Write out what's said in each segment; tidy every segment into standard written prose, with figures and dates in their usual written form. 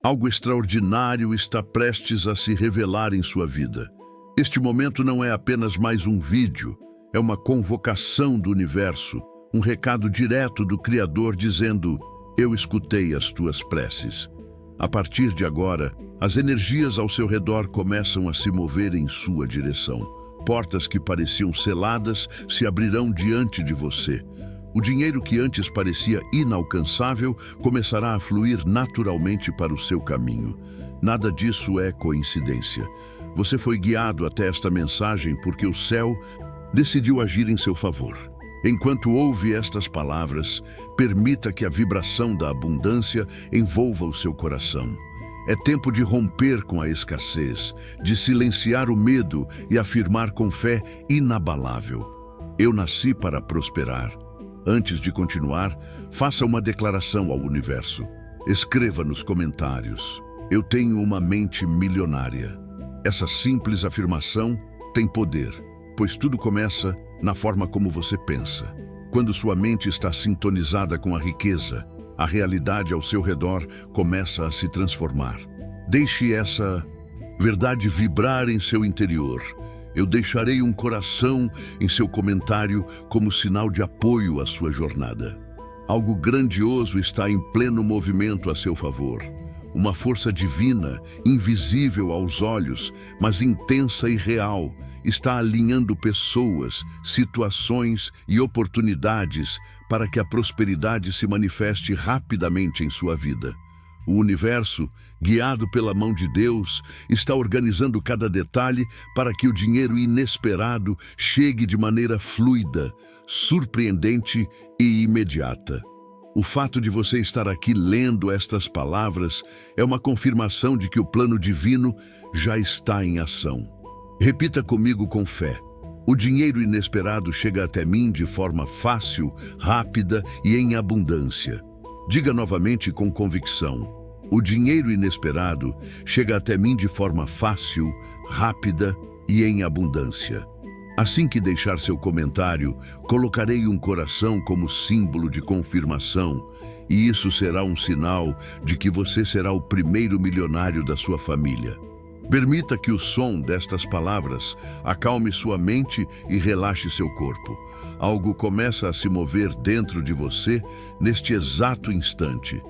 Algo extraordinário está prestes a se revelar em sua vida. Este momento não é apenas mais um vídeo, é uma convocação do universo, um recado direto do Criador dizendo: eu escutei as tuas preces. A partir de agora, as energias ao seu redor começam a se mover em sua direção. Portas que pareciam seladas se abrirão diante de você. O dinheiro que antes parecia inalcançável começará a fluir naturalmente para o seu caminho. Nada disso é coincidência. Você foi guiado até esta mensagem porque o céu decidiu agir em seu favor. Enquanto ouve estas palavras, permita que a vibração da abundância envolva o seu coração. É tempo de romper com a escassez, de silenciar o medo e afirmar com fé inabalável: eu nasci para prosperar. Antes de continuar, faça uma declaração ao universo. Escreva nos comentários: eu tenho uma mente milionária. Essa simples afirmação tem poder, pois tudo começa na forma como você pensa. Quando sua mente está sintonizada com a riqueza, a realidade ao seu redor começa a se transformar. Deixe essa verdade vibrar em seu interior. Eu deixarei um coração em seu comentário como sinal de apoio à sua jornada. Algo grandioso está em pleno movimento a seu favor. Uma força divina, invisível aos olhos, mas intensa e real, está alinhando pessoas, situações e oportunidades para que a prosperidade se manifeste rapidamente em sua vida. O universo, guiado pela mão de Deus, está organizando cada detalhe para que o dinheiro inesperado chegue de maneira fluida, surpreendente e imediata. O fato de você estar aqui lendo estas palavras é uma confirmação de que o plano divino já está em ação. Repita comigo com fé: o dinheiro inesperado chega até mim de forma fácil, rápida e em abundância. Diga novamente com convicção: o dinheiro inesperado chega até mim de forma fácil, rápida e em abundância. Assim que deixar seu comentário, colocarei um coração como símbolo de confirmação, e isso será um sinal de que você será o primeiro milionário da sua família. Permita que o som destas palavras acalme sua mente e relaxe seu corpo. Algo começa a se mover dentro de você neste exato instante.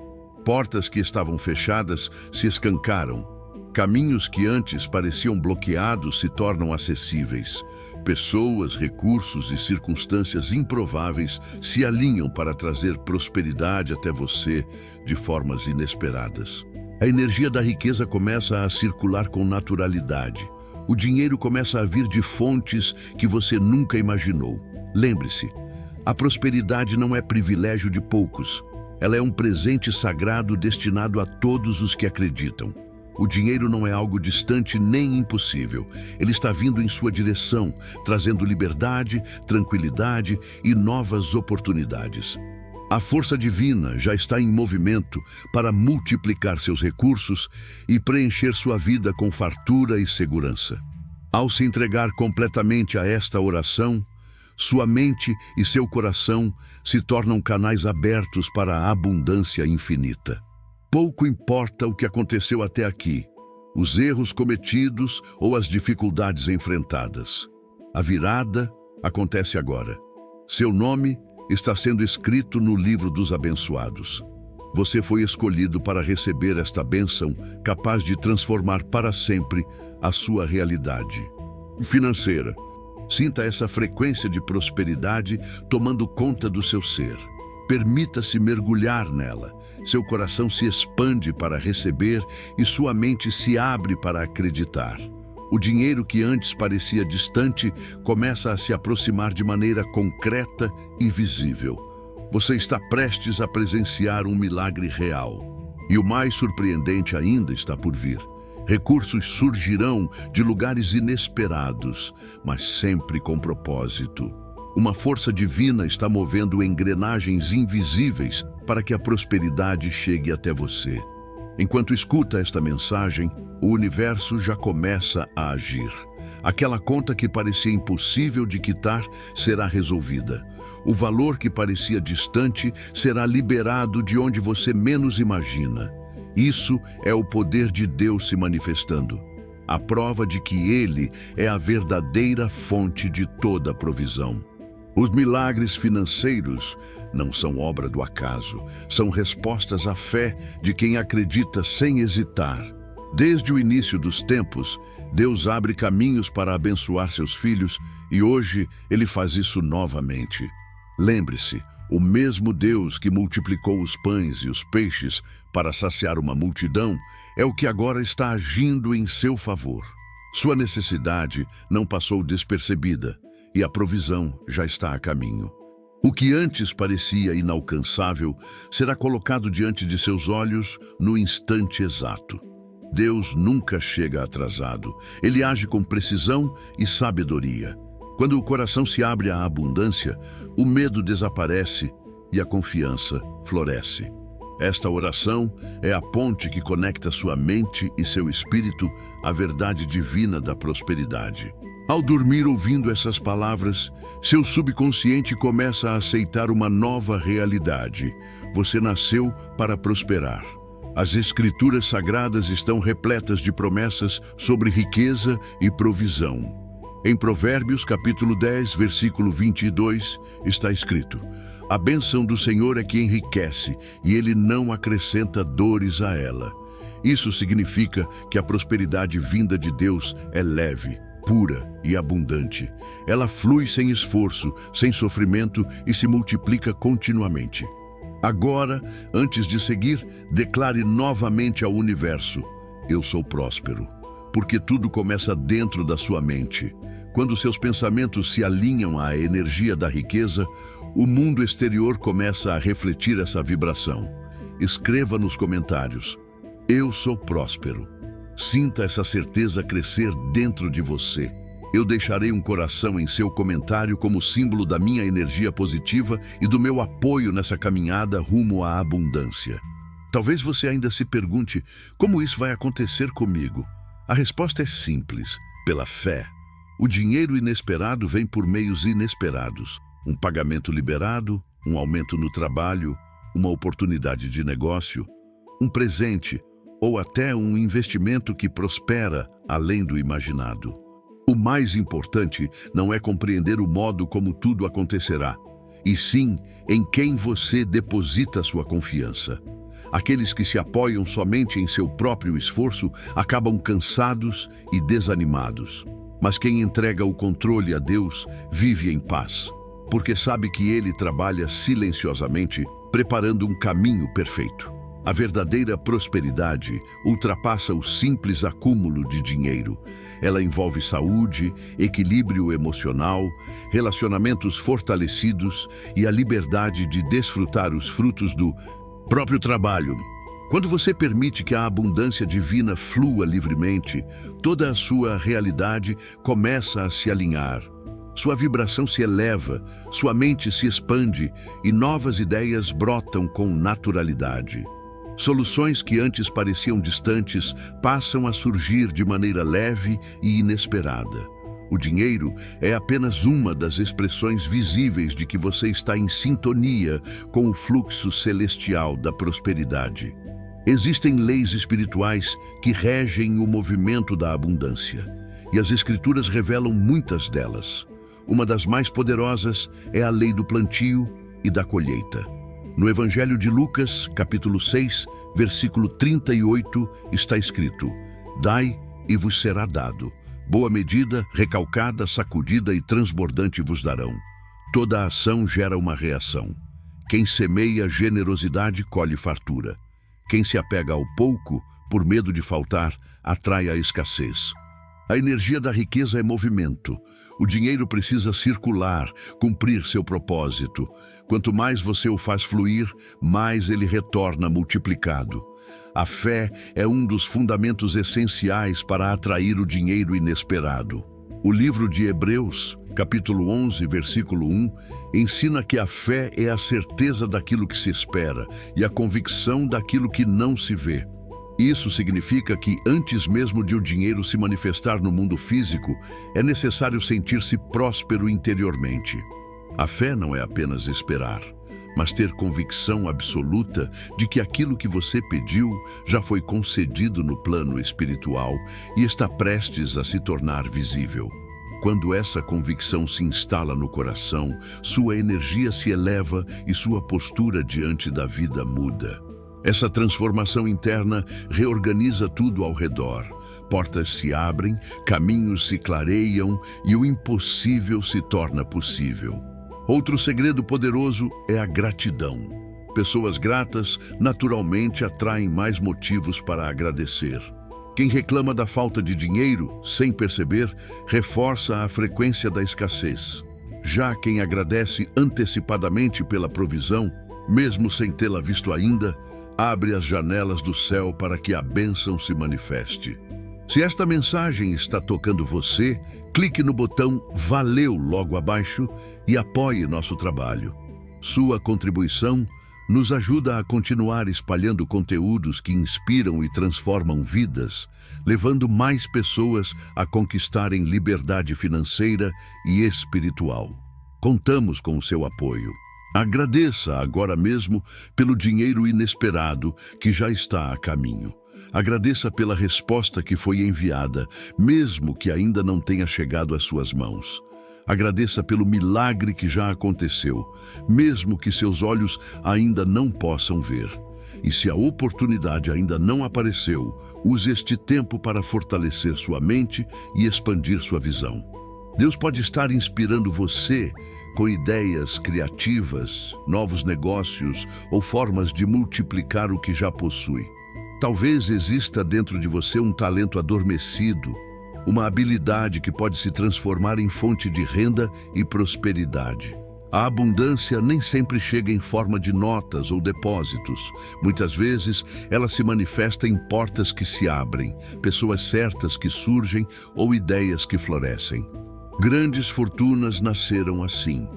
Portas que estavam fechadas se escancaram. Caminhos que antes pareciam bloqueados se tornam acessíveis. Pessoas, recursos e circunstâncias improváveis se alinham para trazer prosperidade até você de formas inesperadas. A energia da riqueza começa a circular com naturalidade. O dinheiro começa a vir de fontes que você nunca imaginou. Lembre-se, a prosperidade não é privilégio de poucos. Ela é um presente sagrado destinado a todos os que acreditam. O dinheiro não é algo distante nem impossível. Ele está vindo em sua direção, trazendo liberdade, tranquilidade e novas oportunidades. A força divina já está em movimento para multiplicar seus recursos e preencher sua vida com fartura e segurança. Ao se entregar completamente a esta oração, sua mente e seu coração se tornam canais abertos para a abundância infinita. Pouco importa o que aconteceu até aqui, os erros cometidos ou as dificuldades enfrentadas. A virada acontece agora. Seu nome está sendo escrito no livro dos abençoados. Você foi escolhido para receber esta bênção capaz de transformar para sempre a sua realidade financeira. Sinta essa frequência de prosperidade tomando conta do seu ser. Permita-se mergulhar nela. Seu coração se expande para receber e sua mente se abre para acreditar. O dinheiro que antes parecia distante começa a se aproximar de maneira concreta e visível. Você está prestes a presenciar um milagre real. E o mais surpreendente ainda está por vir. Recursos surgirão de lugares inesperados, mas sempre com propósito. Uma força divina está movendo engrenagens invisíveis para que a prosperidade chegue até você. Enquanto escuta esta mensagem, o universo já começa a agir. Aquela conta que parecia impossível de quitar será resolvida. O valor que parecia distante será liberado de onde você menos imagina. Isso é o poder de Deus se manifestando. A prova de que Ele é a verdadeira fonte de toda provisão. Os milagres financeiros não são obra do acaso, são respostas à fé de quem acredita sem hesitar. Desde o início dos tempos, Deus abre caminhos para abençoar seus filhos e hoje Ele faz isso novamente. Lembre-se, o mesmo Deus que multiplicou os pães e os peixes para saciar uma multidão é o que agora está agindo em seu favor. Sua necessidade não passou despercebida e a provisão já está a caminho. O que antes parecia inalcançável será colocado diante de seus olhos no instante exato. Deus nunca chega atrasado. Ele age com precisão e sabedoria. Quando o coração se abre à abundância, o medo desaparece e a confiança floresce. Esta oração é a ponte que conecta sua mente e seu espírito à verdade divina da prosperidade. Ao dormir ouvindo essas palavras, seu subconsciente começa a aceitar uma nova realidade. Você nasceu para prosperar. As Escrituras Sagradas estão repletas de promessas sobre riqueza e provisão. Em Provérbios, capítulo 10, versículo 22, está escrito: a bênção do Senhor é que enriquece, e Ele não acrescenta dores a ela. Isso significa que a prosperidade vinda de Deus é leve, pura e abundante. Ela flui sem esforço, sem sofrimento e se multiplica continuamente. Agora, antes de seguir, declare novamente ao universo: eu sou próspero, porque tudo começa dentro da sua mente. Quando seus pensamentos se alinham à energia da riqueza, o mundo exterior começa a refletir essa vibração. Escreva nos comentários: eu sou próspero. Sinta essa certeza crescer dentro de você. Eu deixarei um coração em seu comentário como símbolo da minha energia positiva e do meu apoio nessa caminhada rumo à abundância. Talvez você ainda se pergunte: como isso vai acontecer comigo? A resposta é simples: pela fé. O dinheiro inesperado vem por meios inesperados. Um pagamento liberado, um aumento no trabalho, uma oportunidade de negócio, um presente ou até um investimento que prospera além do imaginado. O mais importante não é compreender o modo como tudo acontecerá, e sim em quem você deposita sua confiança. Aqueles que se apoiam somente em seu próprio esforço acabam cansados e desanimados. Mas quem entrega o controle a Deus vive em paz, porque sabe que Ele trabalha silenciosamente, preparando um caminho perfeito. A verdadeira prosperidade ultrapassa o simples acúmulo de dinheiro. Ela envolve saúde, equilíbrio emocional, relacionamentos fortalecidos e a liberdade de desfrutar os frutos do próprio trabalho. Quando você permite que a abundância divina flua livremente, toda a sua realidade começa a se alinhar. Sua vibração se eleva, sua mente se expande e novas ideias brotam com naturalidade. Soluções que antes pareciam distantes passam a surgir de maneira leve e inesperada. O dinheiro é apenas uma das expressões visíveis de que você está em sintonia com o fluxo celestial da prosperidade. Existem leis espirituais que regem o movimento da abundância, e as Escrituras revelam muitas delas. Uma das mais poderosas é a lei do plantio e da colheita. No Evangelho de Lucas, capítulo 6, versículo 38, está escrito: dai e vos será dado. Boa medida, recalcada, sacudida e transbordante vos darão. Toda ação gera uma reação. Quem semeia generosidade colhe fartura. Quem se apega ao pouco, por medo de faltar, atrai a escassez. A energia da riqueza é movimento. O dinheiro precisa circular, cumprir seu propósito. Quanto mais você o faz fluir, mais ele retorna multiplicado. A fé é um dos fundamentos essenciais para atrair o dinheiro inesperado. O livro de Hebreus, capítulo 11, versículo 1, ensina que a fé é a certeza daquilo que se espera e a convicção daquilo que não se vê. Isso significa que, antes mesmo de o dinheiro se manifestar no mundo físico, é necessário sentir-se próspero interiormente. A fé não é apenas esperar, mas ter convicção absoluta de que aquilo que você pediu já foi concedido no plano espiritual e está prestes a se tornar visível. Quando essa convicção se instala no coração, sua energia se eleva e sua postura diante da vida muda. Essa transformação interna reorganiza tudo ao redor. Portas se abrem, caminhos se clareiam e o impossível se torna possível. Outro segredo poderoso é a gratidão. Pessoas gratas naturalmente atraem mais motivos para agradecer. Quem reclama da falta de dinheiro, sem perceber, reforça a frequência da escassez. Já quem agradece antecipadamente pela provisão, mesmo sem tê-la visto ainda, abre as janelas do céu para que a bênção se manifeste. Se esta mensagem está tocando você, clique no botão Valeu logo abaixo e apoie nosso trabalho. Sua contribuição nos ajuda a continuar espalhando conteúdos que inspiram e transformam vidas, levando mais pessoas a conquistarem liberdade financeira e espiritual. Contamos com o seu apoio. Agradeça agora mesmo pelo dinheiro inesperado que já está a caminho. Agradeça pela resposta que foi enviada, mesmo que ainda não tenha chegado às suas mãos. Agradeça pelo milagre que já aconteceu, mesmo que seus olhos ainda não possam ver. E se a oportunidade ainda não apareceu, use este tempo para fortalecer sua mente e expandir sua visão. Deus pode estar inspirando você com ideias criativas, novos negócios ou formas de multiplicar o que já possui. Talvez exista dentro de você um talento adormecido, uma habilidade que pode se transformar em fonte de renda e prosperidade. A abundância nem sempre chega em forma de notas ou depósitos. Muitas vezes, ela se manifesta em portas que se abrem, pessoas certas que surgem ou ideias que florescem. Grandes fortunas nasceram assim,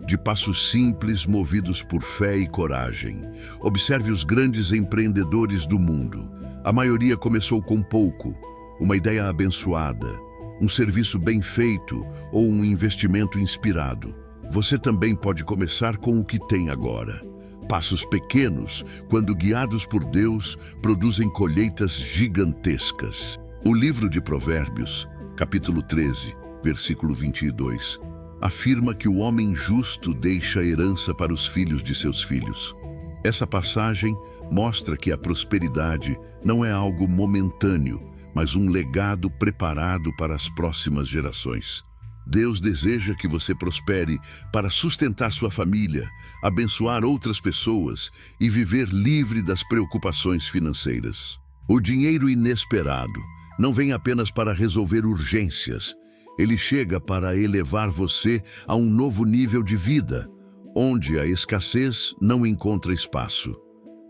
de passos simples movidos por fé e coragem. Observe os grandes empreendedores do mundo. A maioria começou com pouco, uma ideia abençoada, um serviço bem feito ou um investimento inspirado. Você também pode começar com o que tem agora. Passos pequenos, quando guiados por Deus, produzem colheitas gigantescas. O livro de Provérbios, capítulo 13, versículo 22, afirma que o homem justo deixa a herança para os filhos de seus filhos. Essa passagem mostra que a prosperidade não é algo momentâneo, mas um legado preparado para as próximas gerações. Deus deseja que você prospere para sustentar sua família, abençoar outras pessoas e viver livre das preocupações financeiras. O dinheiro inesperado não vem apenas para resolver urgências. Ele chega para elevar você a um novo nível de vida, onde a escassez não encontra espaço.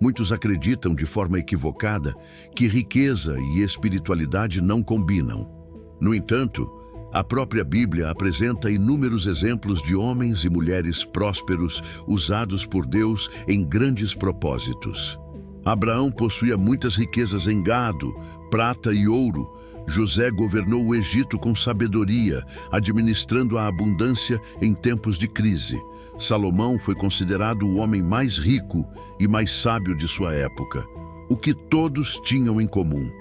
Muitos acreditam de forma equivocada que riqueza e espiritualidade não combinam. No entanto, a própria Bíblia apresenta inúmeros exemplos de homens e mulheres prósperos usados por Deus em grandes propósitos. Abraão possuía muitas riquezas em gado, prata e ouro. José governou o Egito com sabedoria, administrando a abundância em tempos de crise. Salomão foi considerado o homem mais rico e mais sábio de sua época. O que todos tinham em comum?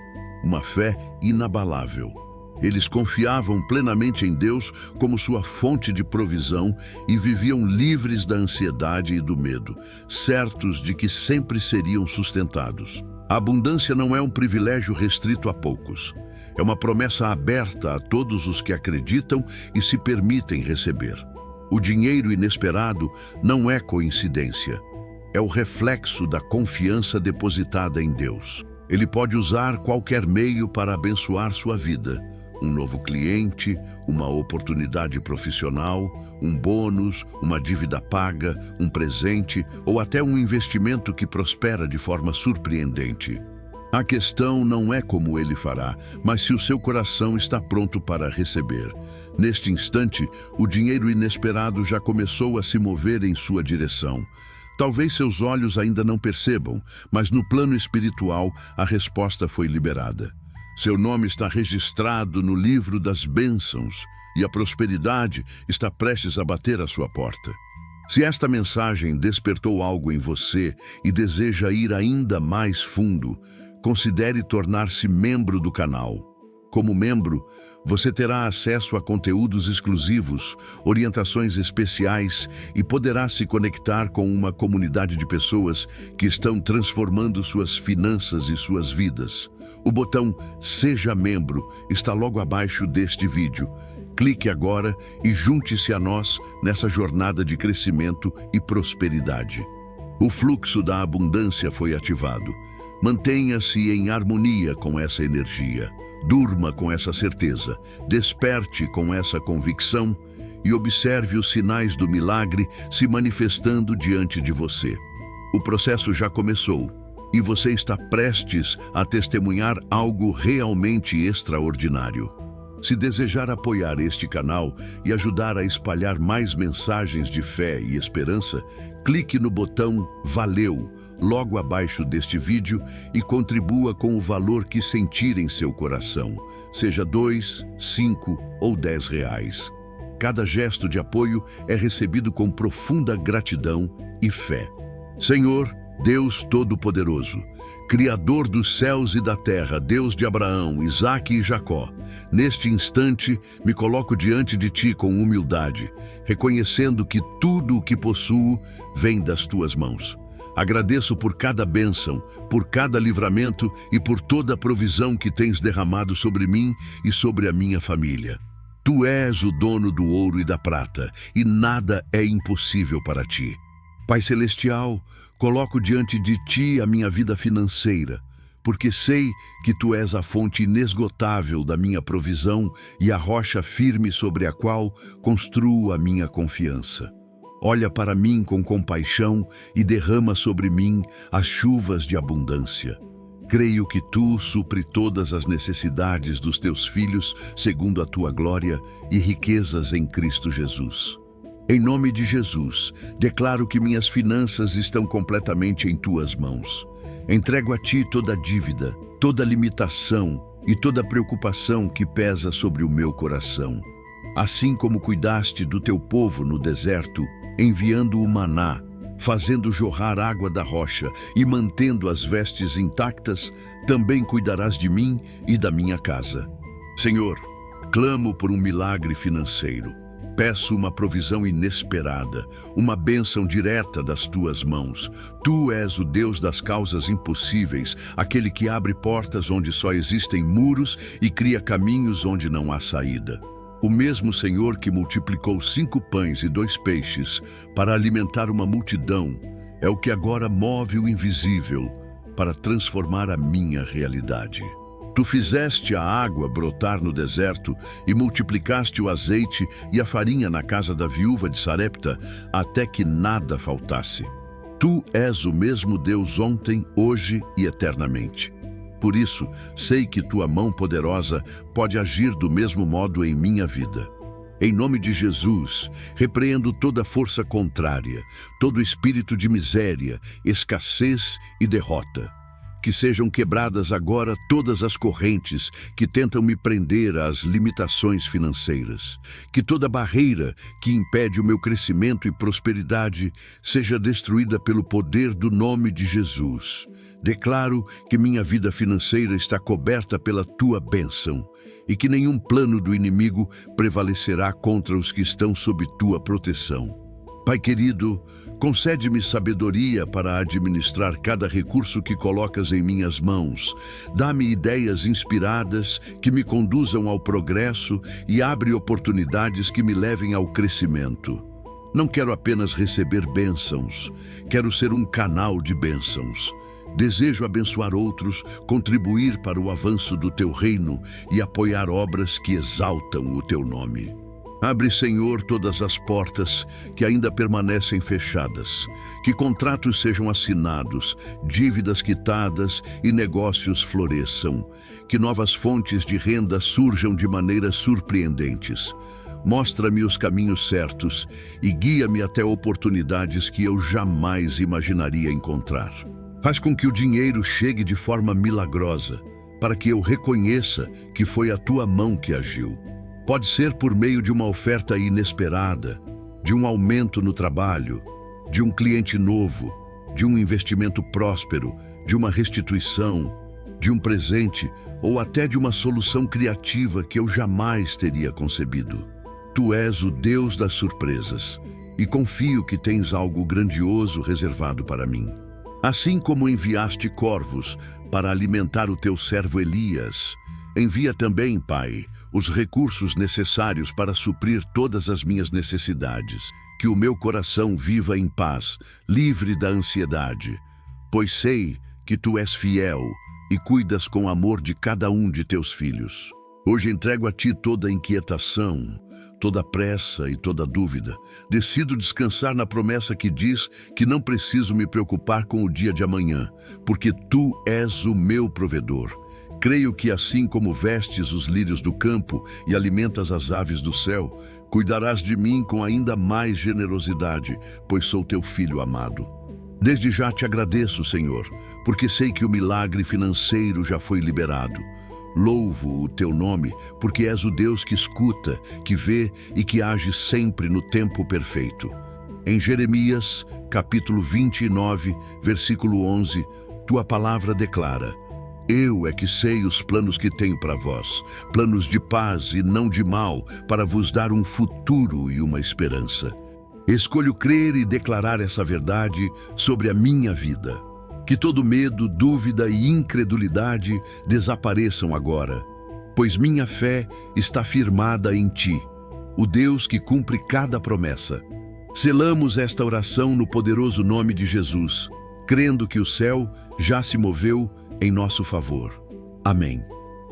Uma fé inabalável. Eles confiavam plenamente em Deus como sua fonte de provisão e viviam livres da ansiedade e do medo, certos de que sempre seriam sustentados. A abundância não é um privilégio restrito a poucos. É uma promessa aberta a todos os que acreditam e se permitem receber. O dinheiro inesperado não é coincidência. É o reflexo da confiança depositada em Deus. Ele pode usar qualquer meio para abençoar sua vida. Um novo cliente, uma oportunidade profissional, um bônus, uma dívida paga, um presente ou até um investimento que prospera de forma surpreendente. A questão não é como ele fará, mas se o seu coração está pronto para receber. Neste instante, o dinheiro inesperado já começou a se mover em sua direção. Talvez seus olhos ainda não percebam, mas no plano espiritual a resposta foi liberada. Seu nome está registrado no livro das bênçãos e a prosperidade está prestes a bater à sua porta. Se esta mensagem despertou algo em você e deseja ir ainda mais fundo, considere tornar-se membro do canal. Como membro, você terá acesso a conteúdos exclusivos, orientações especiais e poderá se conectar com uma comunidade de pessoas que estão transformando suas finanças e suas vidas. O botão Seja Membro está logo abaixo deste vídeo. Clique agora e junte-se a nós nessa jornada de crescimento e prosperidade. O fluxo da abundância foi ativado. Mantenha-se em harmonia com essa energia. Durma com essa certeza, desperte com essa convicção e observe os sinais do milagre se manifestando diante de você. O processo já começou e você está prestes a testemunhar algo realmente extraordinário. Se desejar apoiar este canal e ajudar a espalhar mais mensagens de fé e esperança, clique no botão Valeu logo abaixo deste vídeo e contribua com o valor que sentir em seu coração, seja 2, 5 ou 10 reais. Cada gesto de apoio é recebido com profunda gratidão e fé. Senhor, Deus Todo-Poderoso, Criador dos céus e da terra, Deus de Abraão, Isaque e Jacó, neste instante me coloco diante de Ti com humildade, reconhecendo que tudo o que possuo vem das Tuas mãos. Agradeço por cada bênção, por cada livramento e por toda a provisão que tens derramado sobre mim e sobre a minha família. Tu és o dono do ouro e da prata, e nada é impossível para Ti. Pai Celestial, coloco diante de Ti a minha vida financeira, porque sei que Tu és a fonte inesgotável da minha provisão e a rocha firme sobre a qual construo a minha confiança. Olha para mim com compaixão e derrama sobre mim as chuvas de abundância. Creio que Tu supre todas as necessidades dos Teus filhos segundo a Tua glória e riquezas em Cristo Jesus. Em nome de Jesus, declaro que minhas finanças estão completamente em Tuas mãos. Entrego a Ti toda dívida, toda limitação e toda preocupação que pesa sobre o meu coração. Assim como cuidaste do Teu povo no deserto, enviando o maná, fazendo jorrar água da rocha e mantendo as vestes intactas, também cuidarás de mim e da minha casa. Senhor, clamo por um milagre financeiro. Peço uma provisão inesperada, uma bênção direta das Tuas mãos. Tu és o Deus das causas impossíveis, aquele que abre portas onde só existem muros e cria caminhos onde não há saída. O mesmo Senhor que multiplicou 5 pães e 2 peixes para alimentar uma multidão, é o que agora move o invisível para transformar a minha realidade. Tu fizeste a água brotar no deserto e multiplicaste o azeite e a farinha na casa da viúva de Sarepta, até que nada faltasse. Tu és o mesmo Deus ontem, hoje e eternamente. Por isso, sei que Tua mão poderosa pode agir do mesmo modo em minha vida. Em nome de Jesus, repreendo toda força contrária, todo espírito de miséria, escassez e derrota. Que sejam quebradas agora todas as correntes que tentam me prender às limitações financeiras. Que toda barreira que impede o meu crescimento e prosperidade seja destruída pelo poder do nome de Jesus. Declaro que minha vida financeira está coberta pela Tua bênção e que nenhum plano do inimigo prevalecerá contra os que estão sob Tua proteção. Pai querido, concede-me sabedoria para administrar cada recurso que colocas em minhas mãos. Dá-me ideias inspiradas que me conduzam ao progresso e abre oportunidades que me levem ao crescimento. Não quero apenas receber bênçãos, quero ser um canal de bênçãos. Desejo abençoar outros, contribuir para o avanço do Teu reino e apoiar obras que exaltam o Teu nome. Abre, Senhor, todas as portas que ainda permanecem fechadas, que contratos sejam assinados, dívidas quitadas e negócios floresçam, que novas fontes de renda surjam de maneiras surpreendentes. Mostra-me os caminhos certos e guia-me até oportunidades que eu jamais imaginaria encontrar. Faz com que o dinheiro chegue de forma milagrosa, para que eu reconheça que foi a Tua mão que agiu. Pode ser por meio de uma oferta inesperada, de um aumento no trabalho, de um cliente novo, de um investimento próspero, de uma restituição, de um presente ou até de uma solução criativa que eu jamais teria concebido. Tu és o Deus das surpresas e confio que tens algo grandioso reservado para mim. Assim como enviaste corvos para alimentar o teu servo Elias, envia também, Pai, os recursos necessários para suprir todas as minhas necessidades. Que o meu coração viva em paz, livre da ansiedade, pois sei que tu és fiel e cuidas com amor de cada um de teus filhos. Hoje entrego a ti toda a inquietação, toda a pressa e toda a dúvida. Decido descansar na promessa que diz que não preciso me preocupar com o dia de amanhã, porque tu és o meu provedor. Creio que assim como vestes os lírios do campo e alimentas as aves do céu, cuidarás de mim com ainda mais generosidade, pois sou teu filho amado. Desde já te agradeço, Senhor, porque sei que o milagre financeiro já foi liberado. Louvo o teu nome, porque és o Deus que escuta, que vê e que age sempre no tempo perfeito. Em Jeremias, capítulo 29, versículo 11, tua palavra declara: Eu é que sei os planos que tenho para vós, planos de paz e não de mal, para vos dar um futuro e uma esperança. Escolho crer e declarar essa verdade sobre a minha vida. Que todo medo, dúvida e incredulidade desapareçam agora, pois minha fé está firmada em ti, o Deus que cumpre cada promessa. Selamos esta oração no poderoso nome de Jesus, crendo que o céu já se moveu em nosso favor. Amém.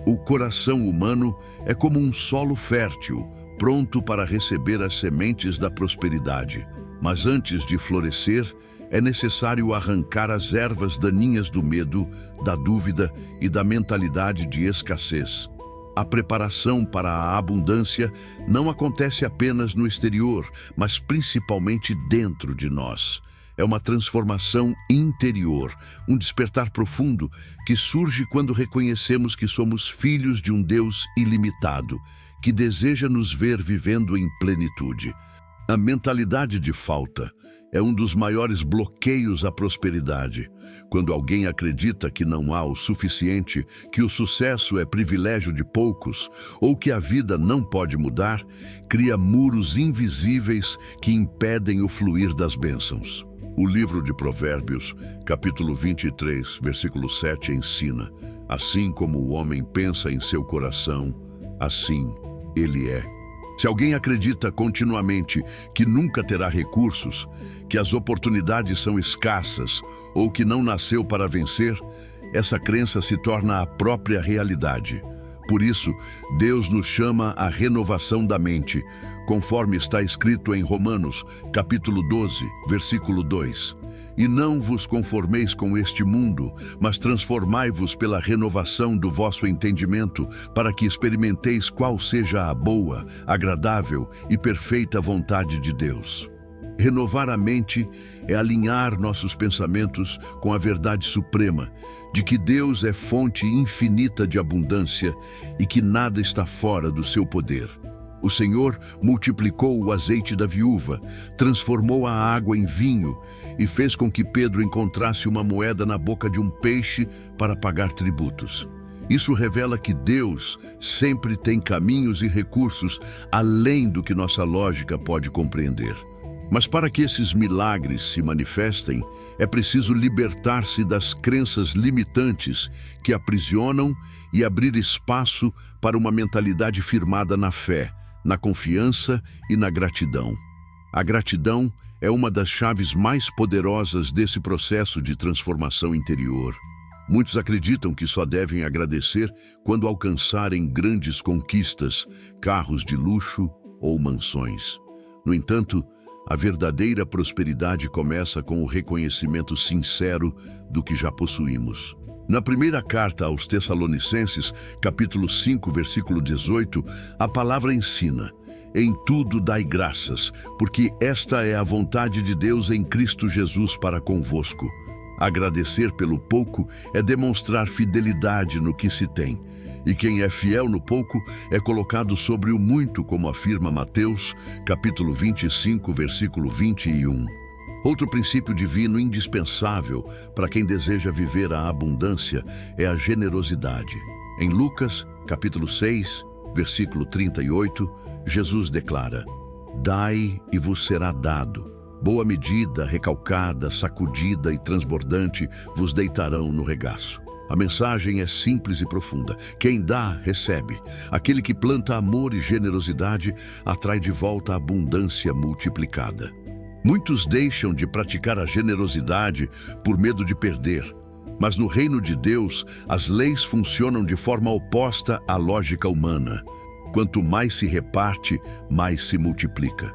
O coração humano é como um solo fértil, pronto para receber as sementes da prosperidade. Mas antes de florescer, é necessário arrancar as ervas daninhas do medo, da dúvida e da mentalidade de escassez. A preparação para a abundância não acontece apenas no exterior, mas principalmente dentro de nós. É uma transformação interior, um despertar profundo que surge quando reconhecemos que somos filhos de um Deus ilimitado, que deseja nos ver vivendo em plenitude. A mentalidade de falta é um dos maiores bloqueios à prosperidade. Quando alguém acredita que não há o suficiente, que o sucesso é privilégio de poucos, ou que a vida não pode mudar, cria muros invisíveis que impedem o fluir das bênçãos. O livro de Provérbios, capítulo 23, versículo 7, ensina: assim como o homem pensa em seu coração, assim ele é. Se alguém acredita continuamente que nunca terá recursos, que as oportunidades são escassas ou que não nasceu para vencer, essa crença se torna a própria realidade. Por isso, Deus nos chama à renovação da mente, conforme está escrito em Romanos, capítulo 12, versículo 2. E não vos conformeis com este mundo, mas transformai-vos pela renovação do vosso entendimento, para que experimenteis qual seja a boa, agradável e perfeita vontade de Deus. Renovar a mente é alinhar nossos pensamentos com a verdade suprema, de que Deus é fonte infinita de abundância e que nada está fora do seu poder. O Senhor multiplicou o azeite da viúva, transformou a água em vinho e fez com que Pedro encontrasse uma moeda na boca de um peixe para pagar tributos. Isso revela que Deus sempre tem caminhos e recursos além do que nossa lógica pode compreender. Mas para que esses milagres se manifestem, é preciso libertar-se das crenças limitantes que aprisionam e abrir espaço para uma mentalidade firmada na fé, na confiança e na gratidão. A gratidão é uma das chaves mais poderosas desse processo de transformação interior. Muitos acreditam que só devem agradecer quando alcançarem grandes conquistas, carros de luxo ou mansões. No entanto, a verdadeira prosperidade começa com o reconhecimento sincero do que já possuímos. Na primeira carta aos Tessalonicenses, capítulo 5, versículo 18, a palavra ensina: em tudo dai graças, porque esta é a vontade de Deus em Cristo Jesus para convosco. Agradecer pelo pouco é demonstrar fidelidade no que se tem. E quem é fiel no pouco é colocado sobre o muito, como afirma Mateus, capítulo 25, versículo 21. Outro princípio divino indispensável para quem deseja viver a abundância é a generosidade. Em Lucas, capítulo 6, versículo 38, Jesus declara: "Dai e vos será dado. Boa medida, recalcada, sacudida e transbordante vos deitarão no regaço." A mensagem é simples e profunda. Quem dá, recebe. Aquele que planta amor e generosidade atrai de volta a abundância multiplicada. Muitos deixam de praticar a generosidade por medo de perder. Mas no reino de Deus, as leis funcionam de forma oposta à lógica humana. Quanto mais se reparte, mais se multiplica.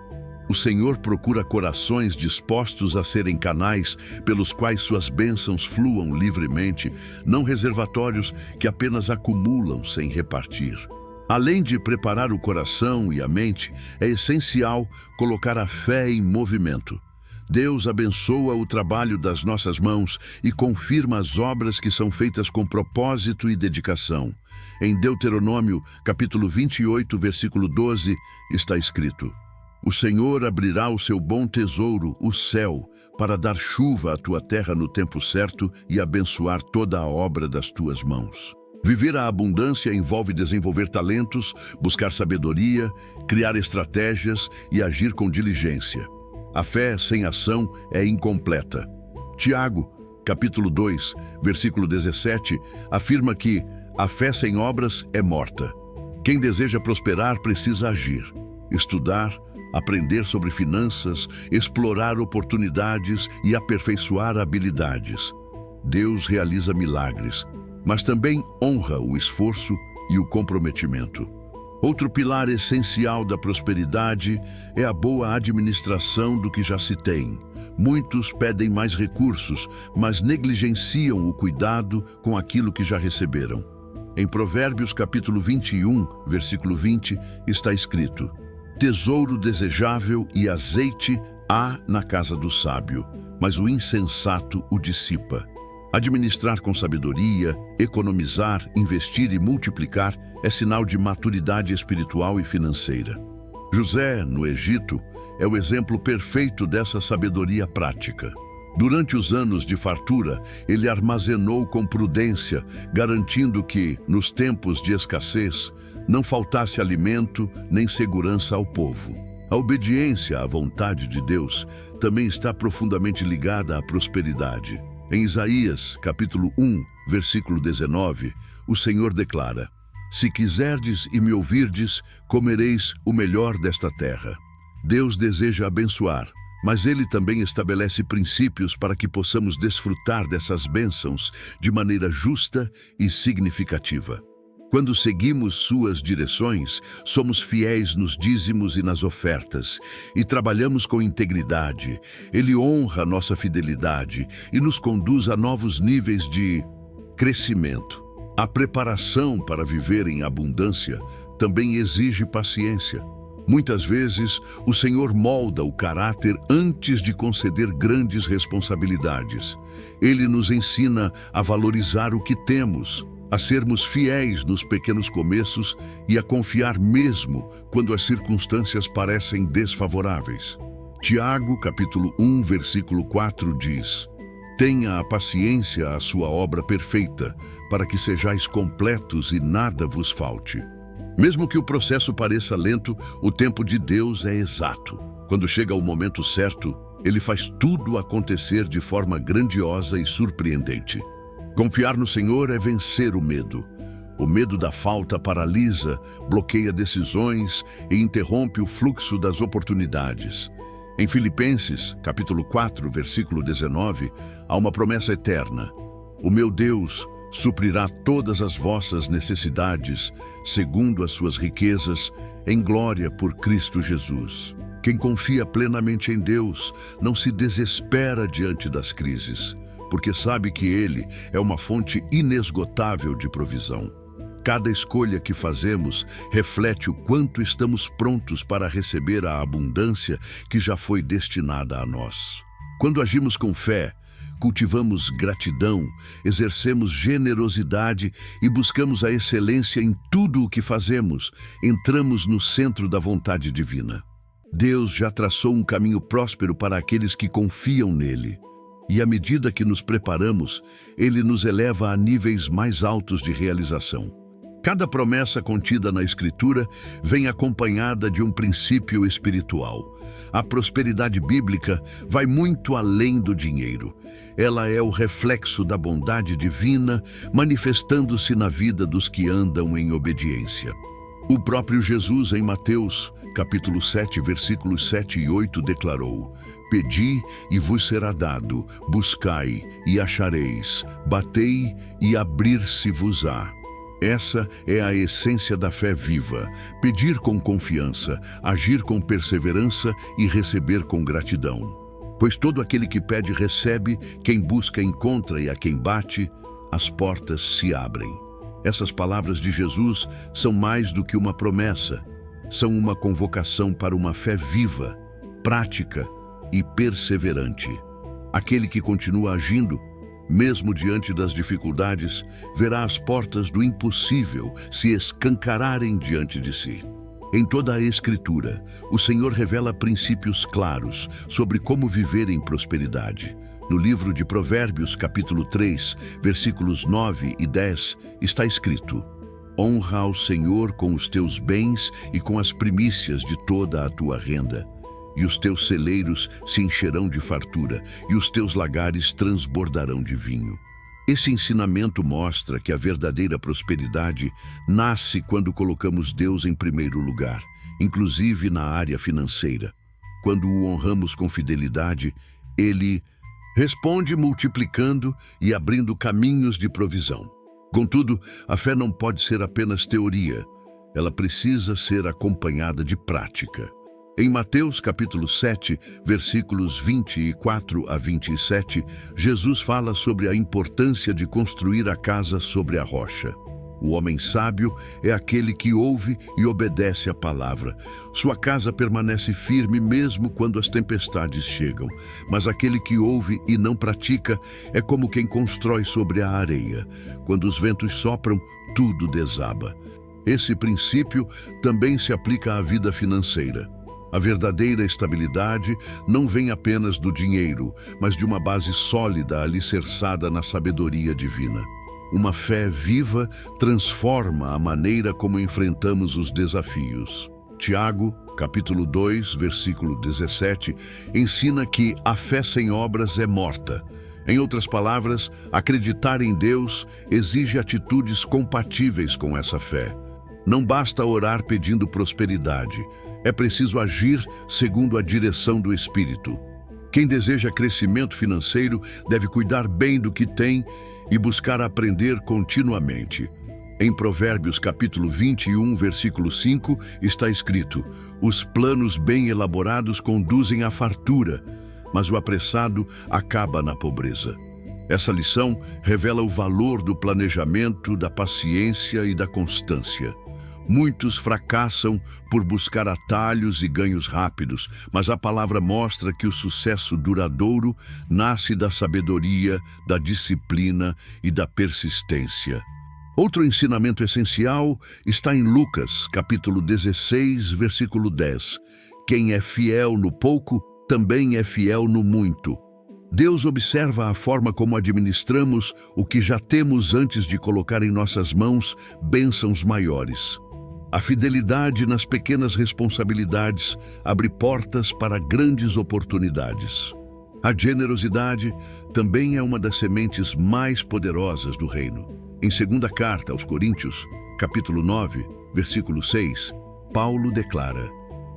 O Senhor procura corações dispostos a serem canais pelos quais suas bênçãos fluam livremente, não reservatórios que apenas acumulam sem repartir. Além de preparar o coração e a mente, é essencial colocar a fé em movimento. Deus abençoa o trabalho das nossas mãos e confirma as obras que são feitas com propósito e dedicação. Em Deuteronômio, capítulo 28, versículo 12, está escrito: "O Senhor abrirá o seu bom tesouro, o céu, para dar chuva à tua terra no tempo certo e abençoar toda a obra das tuas mãos." Viver a abundância envolve desenvolver talentos, buscar sabedoria, criar estratégias e agir com diligência. A fé sem ação é incompleta. Tiago, capítulo 2, versículo 17, afirma que a fé sem obras é morta. Quem deseja prosperar precisa agir, estudar, aprender sobre finanças, explorar oportunidades e aperfeiçoar habilidades. Deus realiza milagres, mas também honra o esforço e o comprometimento. Outro pilar essencial da prosperidade é a boa administração do que já se tem. Muitos pedem mais recursos, mas negligenciam o cuidado com aquilo que já receberam. Em Provérbios capítulo 21, versículo 20, está escrito: "Tesouro desejável e azeite há na casa do sábio, mas o insensato o dissipa." Administrar com sabedoria, economizar, investir e multiplicar é sinal de maturidade espiritual e financeira. José, no Egito, é o exemplo perfeito dessa sabedoria prática. Durante os anos de fartura, ele armazenou com prudência, garantindo que, nos tempos de escassez, não faltasse alimento nem segurança ao povo. A obediência à vontade de Deus também está profundamente ligada à prosperidade. Em Isaías, capítulo 1, versículo 19, o Senhor declara: "Se quiserdes e me ouvirdes, comereis o melhor desta terra." Deus deseja abençoar, mas Ele também estabelece princípios para que possamos desfrutar dessas bênçãos de maneira justa e significativa. Quando seguimos suas direções, somos fiéis nos dízimos e nas ofertas, e trabalhamos com integridade. Ele honra nossa fidelidade e nos conduz a novos níveis de crescimento. A preparação para viver em abundância também exige paciência. Muitas vezes, o Senhor molda o caráter antes de conceder grandes responsabilidades. Ele nos ensina a valorizar o que temos, a sermos fiéis nos pequenos começos e a confiar mesmo quando as circunstâncias parecem desfavoráveis. Tiago, capítulo 1, versículo 4 diz: "Tenha a paciência a sua obra perfeita, para que sejais completos e nada vos falte." Mesmo que o processo pareça lento, o tempo de Deus é exato. Quando chega o momento certo, Ele faz tudo acontecer de forma grandiosa e surpreendente. Confiar no Senhor é vencer o medo. O medo da falta paralisa, bloqueia decisões e interrompe o fluxo das oportunidades. Em Filipenses, capítulo 4, versículo 19, há uma promessa eterna: "O meu Deus suprirá todas as vossas necessidades, segundo as suas riquezas, em glória por Cristo Jesus." Quem confia plenamente em Deus não se desespera diante das crises, porque sabe que Ele é uma fonte inesgotável de provisão. Cada escolha que fazemos reflete o quanto estamos prontos para receber a abundância que já foi destinada a nós. Quando agimos com fé, cultivamos gratidão, exercemos generosidade e buscamos a excelência em tudo o que fazemos, entramos no centro da vontade divina. Deus já traçou um caminho próspero para aqueles que confiam nele. E à medida que nos preparamos, ele nos eleva a níveis mais altos de realização. Cada promessa contida na Escritura vem acompanhada de um princípio espiritual. A prosperidade bíblica vai muito além do dinheiro. Ela é o reflexo da bondade divina, manifestando-se na vida dos que andam em obediência. O próprio Jesus, em Mateus, capítulo 7, versículos 7 e 8, declarou: Pedi e vos será dado, buscai e achareis, batei e abrir-se-vos-á. Essa é a essência da fé viva: pedir com confiança, agir com perseverança e receber com gratidão. Pois todo aquele que pede recebe, quem busca encontra e a quem bate, as portas se abrem. Essas palavras de Jesus são mais do que uma promessa, são uma convocação para uma fé viva, prática e perseverante. Aquele que continua agindo, mesmo diante das dificuldades, verá as portas do impossível se escancararem diante de si. Em toda a Escritura, o Senhor revela princípios claros sobre como viver em prosperidade. No livro de Provérbios, capítulo 3, versículos 9 e 10, está escrito: Honra ao Senhor com os teus bens e com as primícias de toda a tua renda. E os teus celeiros se encherão de fartura, e os teus lagares transbordarão de vinho. Esse ensinamento mostra que a verdadeira prosperidade nasce quando colocamos Deus em primeiro lugar, inclusive na área financeira. Quando o honramos com fidelidade, Ele responde multiplicando e abrindo caminhos de provisão. Contudo, a fé não pode ser apenas teoria, ela precisa ser acompanhada de prática. Em Mateus capítulo 7, versículos 24 a 27, Jesus fala sobre a importância de construir a casa sobre a rocha. O homem sábio é aquele que ouve e obedece à palavra. Sua casa permanece firme mesmo quando as tempestades chegam. Mas aquele que ouve e não pratica é como quem constrói sobre a areia. Quando os ventos sopram, tudo desaba. Esse princípio também se aplica à vida financeira. A verdadeira estabilidade não vem apenas do dinheiro, mas de uma base sólida alicerçada na sabedoria divina. Uma fé viva transforma a maneira como enfrentamos os desafios. Tiago, capítulo 2, versículo 17, ensina que a fé sem obras é morta. Em outras palavras, acreditar em Deus exige atitudes compatíveis com essa fé. Não basta orar pedindo prosperidade. É preciso agir segundo a direção do Espírito. Quem deseja crescimento financeiro deve cuidar bem do que tem e buscar aprender continuamente. Em Provérbios capítulo 21, versículo 5, está escrito: Os planos bem elaborados conduzem à fartura, mas o apressado acaba na pobreza. Essa lição revela o valor do planejamento, da paciência e da constância. Muitos fracassam por buscar atalhos e ganhos rápidos, mas a palavra mostra que o sucesso duradouro nasce da sabedoria, da disciplina e da persistência. Outro ensinamento essencial está em Lucas, capítulo 16, versículo 10. Quem é fiel no pouco, também é fiel no muito. Deus observa a forma como administramos o que já temos antes de colocar em nossas mãos bênçãos maiores. A fidelidade nas pequenas responsabilidades abre portas para grandes oportunidades. A generosidade também é uma das sementes mais poderosas do reino. Em segunda carta aos Coríntios, capítulo 9, versículo 6, Paulo declara: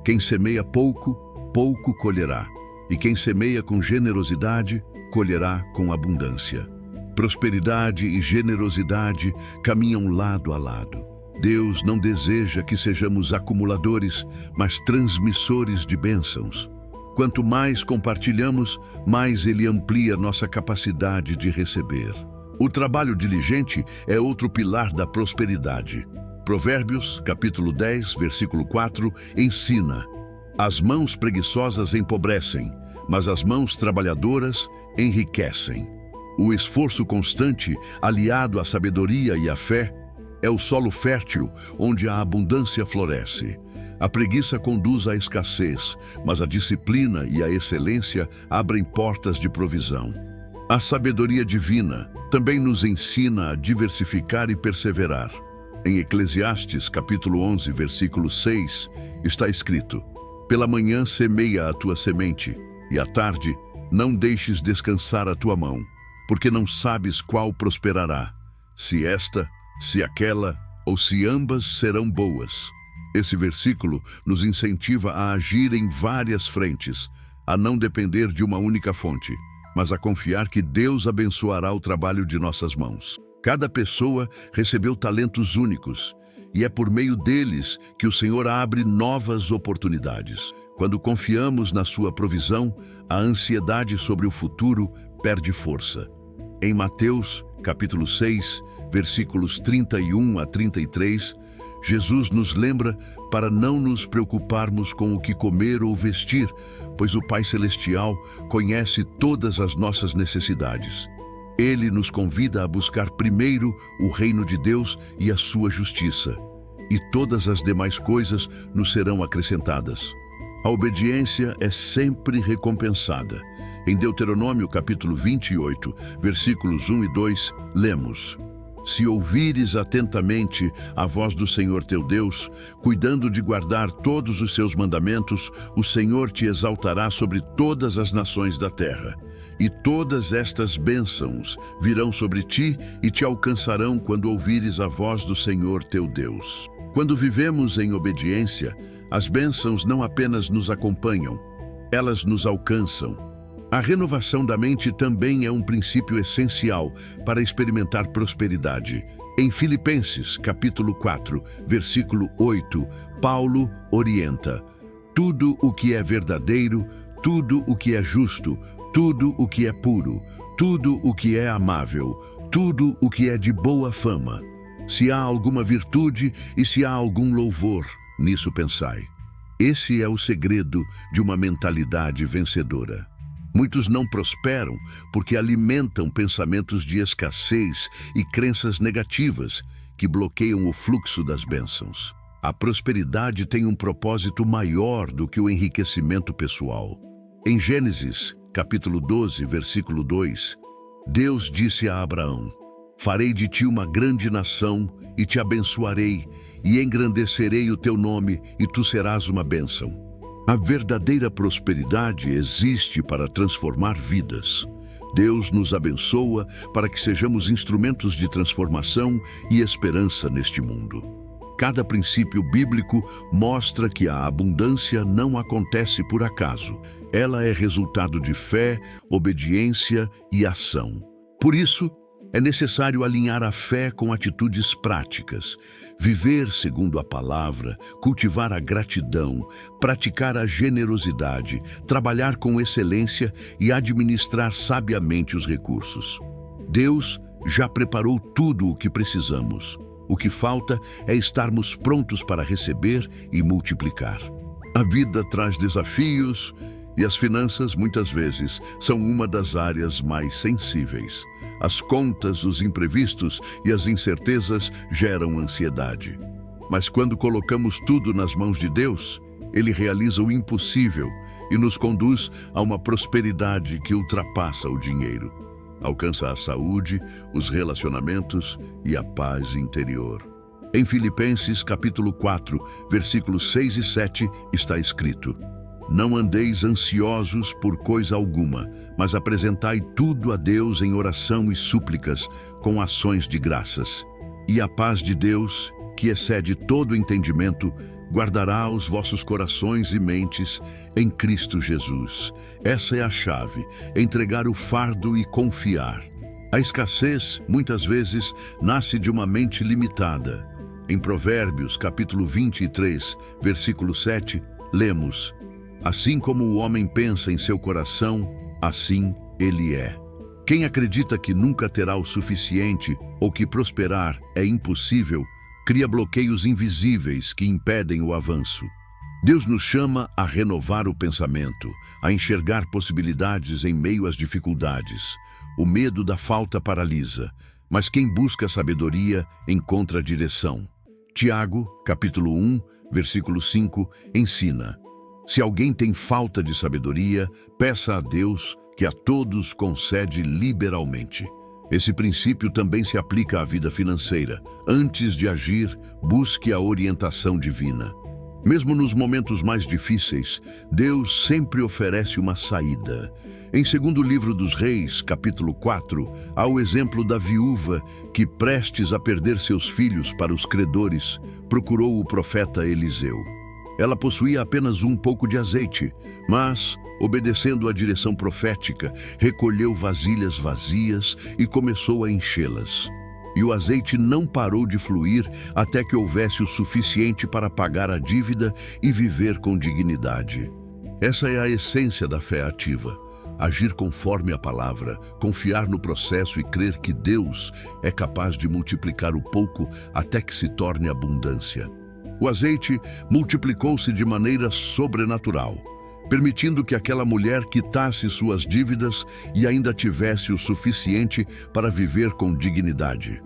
Quem semeia pouco, pouco colherá, e quem semeia com generosidade, colherá com abundância. Prosperidade e generosidade caminham lado a lado. Deus não deseja que sejamos acumuladores, mas transmissores de bênçãos. Quanto mais compartilhamos, mais Ele amplia nossa capacidade de receber. O trabalho diligente é outro pilar da prosperidade. Provérbios, capítulo 10, versículo 4, ensina: As mãos preguiçosas empobrecem, mas as mãos trabalhadoras enriquecem. O esforço constante, aliado à sabedoria e à fé, é o solo fértil onde a abundância floresce. A preguiça conduz à escassez, mas a disciplina e a excelência abrem portas de provisão. A sabedoria divina também nos ensina a diversificar e perseverar. Em Eclesiastes, capítulo 11, versículo 6, está escrito: "Pela manhã semeia a tua semente, e à tarde não deixes descansar a tua mão, porque não sabes qual prosperará, se esta, se aquela ou se ambas serão boas." Esse versículo nos incentiva a agir em várias frentes, a não depender de uma única fonte, mas a confiar que Deus abençoará o trabalho de nossas mãos. Cada pessoa recebeu talentos únicos, e é por meio deles que o Senhor abre novas oportunidades. Quando confiamos na sua provisão, a ansiedade sobre o futuro perde força. Em Mateus, capítulo 6, versículos 31 a 33, Jesus nos lembra para não nos preocuparmos com o que comer ou vestir, pois o Pai Celestial conhece todas as nossas necessidades. Ele nos convida a buscar primeiro o reino de Deus e a sua justiça, e todas as demais coisas nos serão acrescentadas. A obediência é sempre recompensada. Em Deuteronômio capítulo 28, versículos 1 e 2, lemos: "Se ouvires atentamente a voz do Senhor teu Deus, cuidando de guardar todos os seus mandamentos, o Senhor te exaltará sobre todas as nações da terra. E todas estas bênçãos virão sobre ti e te alcançarão quando ouvires a voz do Senhor teu Deus." Quando vivemos em obediência, as bênçãos não apenas nos acompanham, elas nos alcançam. A renovação da mente também é um princípio essencial para experimentar prosperidade. Em Filipenses, capítulo 4, versículo 8, Paulo orienta: "Tudo o que é verdadeiro, tudo o que é justo, tudo o que é puro, tudo o que é amável, tudo o que é de boa fama. Se há alguma virtude e se há algum louvor, nisso pensai." Esse é o segredo de uma mentalidade vencedora. Muitos não prosperam porque alimentam pensamentos de escassez e crenças negativas que bloqueiam o fluxo das bênçãos. A prosperidade tem um propósito maior do que o enriquecimento pessoal. Em Gênesis, capítulo 12, versículo 2, Deus disse a Abraão: "Farei de ti uma grande nação e te abençoarei, e engrandecerei o teu nome, e tu serás uma bênção." A verdadeira prosperidade existe para transformar vidas. Deus nos abençoa para que sejamos instrumentos de transformação e esperança neste mundo. Cada princípio bíblico mostra que a abundância não acontece por acaso. Ela é resultado de fé, obediência e ação. Por isso, é necessário alinhar a fé com atitudes práticas, viver segundo a palavra, cultivar a gratidão, praticar a generosidade, trabalhar com excelência e administrar sabiamente os recursos. Deus já preparou tudo o que precisamos. O que falta é estarmos prontos para receber e multiplicar. A vida traz desafios e as finanças, muitas vezes, são uma das áreas mais sensíveis. As contas, os imprevistos e as incertezas geram ansiedade. Mas quando colocamos tudo nas mãos de Deus, Ele realiza o impossível e nos conduz a uma prosperidade que ultrapassa o dinheiro. Alcança a saúde, os relacionamentos e a paz interior. Em Filipenses, capítulo 4, versículos 6 e 7, está escrito: "Não andeis ansiosos por coisa alguma, mas apresentai tudo a Deus em oração e súplicas, com ações de graças. E a paz de Deus, que excede todo entendimento, guardará os vossos corações e mentes em Cristo Jesus." Essa é a chave: entregar o fardo e confiar. A escassez, muitas vezes, nasce de uma mente limitada. Em Provérbios, capítulo 23, versículo 7, lemos: "Assim como o homem pensa em seu coração, assim ele é." Quem acredita que nunca terá o suficiente ou que prosperar é impossível, cria bloqueios invisíveis que impedem o avanço. Deus nos chama a renovar o pensamento, a enxergar possibilidades em meio às dificuldades. O medo da falta paralisa, mas quem busca sabedoria encontra direção. Tiago, capítulo 1, versículo 5, ensina: se alguém tem falta de sabedoria, peça a Deus, que a todos concede liberalmente. Esse princípio também se aplica à vida financeira. Antes de agir, busque a orientação divina. Mesmo nos momentos mais difíceis, Deus sempre oferece uma saída. Em 2º livro dos Reis, capítulo 4, há o exemplo da viúva que, prestes a perder seus filhos para os credores, procurou o profeta Eliseu. Ela possuía apenas um pouco de azeite, mas, obedecendo à direção profética, recolheu vasilhas vazias e começou a enchê-las. E o azeite não parou de fluir até que houvesse o suficiente para pagar a dívida e viver com dignidade. Essa é a essência da fé ativa. Agir conforme a palavra, confiar no processo e crer que Deus é capaz de multiplicar o pouco até que se torne abundância. O azeite multiplicou-se de maneira sobrenatural, permitindo que aquela mulher quitasse suas dívidas e ainda tivesse o suficiente para viver com dignidade.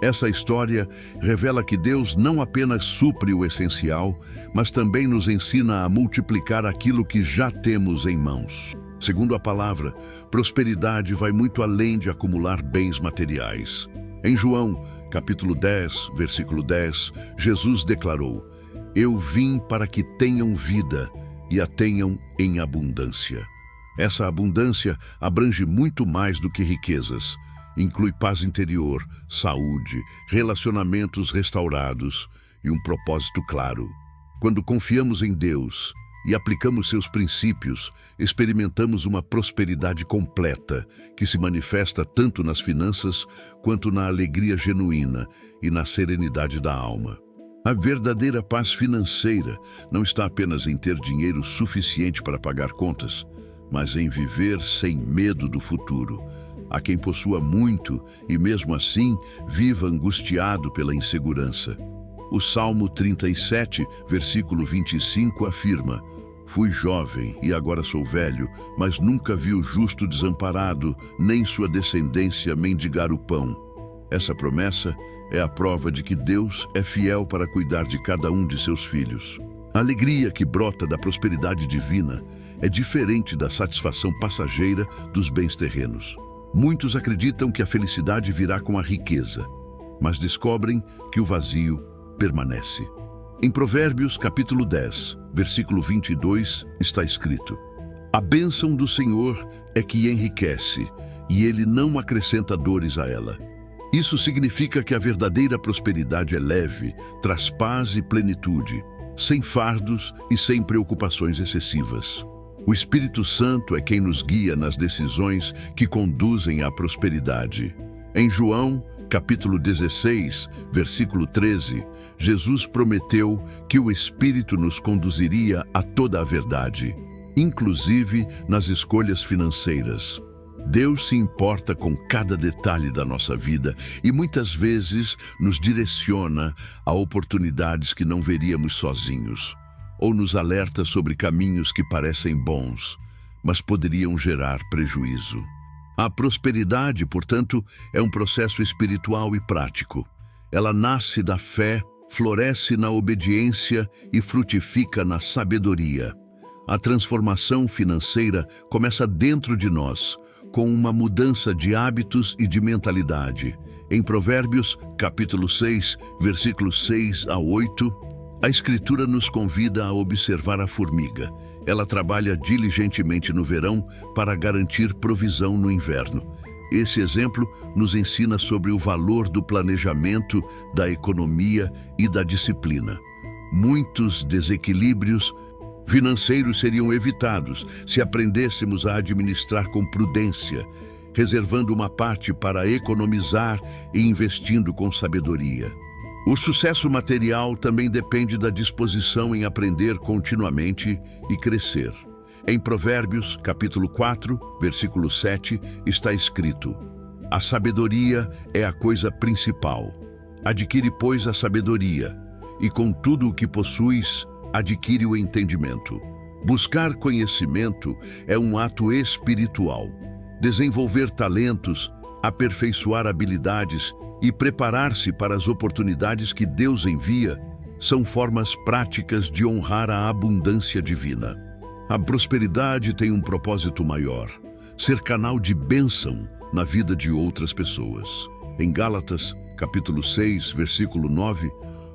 Essa história revela que Deus não apenas supre o essencial, mas também nos ensina a multiplicar aquilo que já temos em mãos. Segundo a palavra, prosperidade vai muito além de acumular bens materiais. Em João, capítulo 10, versículo 10, Jesus declarou: eu vim para que tenham vida e a tenham em abundância. Essa abundância abrange muito mais do que riquezas. Inclui paz interior, saúde, relacionamentos restaurados e um propósito claro. Quando confiamos em Deus e aplicamos seus princípios, experimentamos uma prosperidade completa que se manifesta tanto nas finanças quanto na alegria genuína e na serenidade da alma. A verdadeira paz financeira não está apenas em ter dinheiro suficiente para pagar contas, mas em viver sem medo do futuro. Há quem possua muito e, mesmo assim, viva angustiado pela insegurança. O Salmo 37, versículo 25, afirma: fui jovem e agora sou velho, mas nunca vi o justo desamparado, nem sua descendência mendigar o pão. Essa promessa é a prova de que Deus é fiel para cuidar de cada um de seus filhos. A alegria que brota da prosperidade divina é diferente da satisfação passageira dos bens terrenos. Muitos acreditam que a felicidade virá com a riqueza, mas descobrem que o vazio permanece. Em Provérbios, capítulo 10, versículo 22, está escrito: a bênção do Senhor é que enriquece, e Ele não acrescenta dores a ela. Isso significa que a verdadeira prosperidade é leve, traz paz e plenitude, sem fardos e sem preocupações excessivas. O Espírito Santo é quem nos guia nas decisões que conduzem à prosperidade. Em João, capítulo 16, versículo 13, Jesus prometeu que o Espírito nos conduziria a toda a verdade, inclusive nas escolhas financeiras. Deus se importa com cada detalhe da nossa vida e muitas vezes nos direciona a oportunidades que não veríamos sozinhos, ou nos alerta sobre caminhos que parecem bons, mas poderiam gerar prejuízo. A prosperidade, portanto, é um processo espiritual e prático. Ela nasce da fé, floresce na obediência e frutifica na sabedoria. A transformação financeira começa dentro de nós, com uma mudança de hábitos e de mentalidade. Em Provérbios, capítulo 6, versículos 6 a 8, a Escritura nos convida a observar a formiga. Ela trabalha diligentemente no verão para garantir provisão no inverno. Esse exemplo nos ensina sobre o valor do planejamento, da economia e da disciplina. Muitos desequilíbrios financeiros seriam evitados se aprendêssemos a administrar com prudência, reservando uma parte para economizar e investindo com sabedoria. O sucesso material também depende da disposição em aprender continuamente e crescer. Em Provérbios, capítulo 4, versículo 7, está escrito: a sabedoria é a coisa principal. Adquire, pois, a sabedoria, e com tudo o que possuis, adquire o entendimento. Buscar conhecimento é um ato espiritual. Desenvolver talentos, aperfeiçoar habilidades e preparar-se para as oportunidades que Deus envia são formas práticas de honrar a abundância divina. A prosperidade tem um propósito maior: ser canal de bênção na vida de outras pessoas. Em Gálatas, capítulo 6, versículo 9,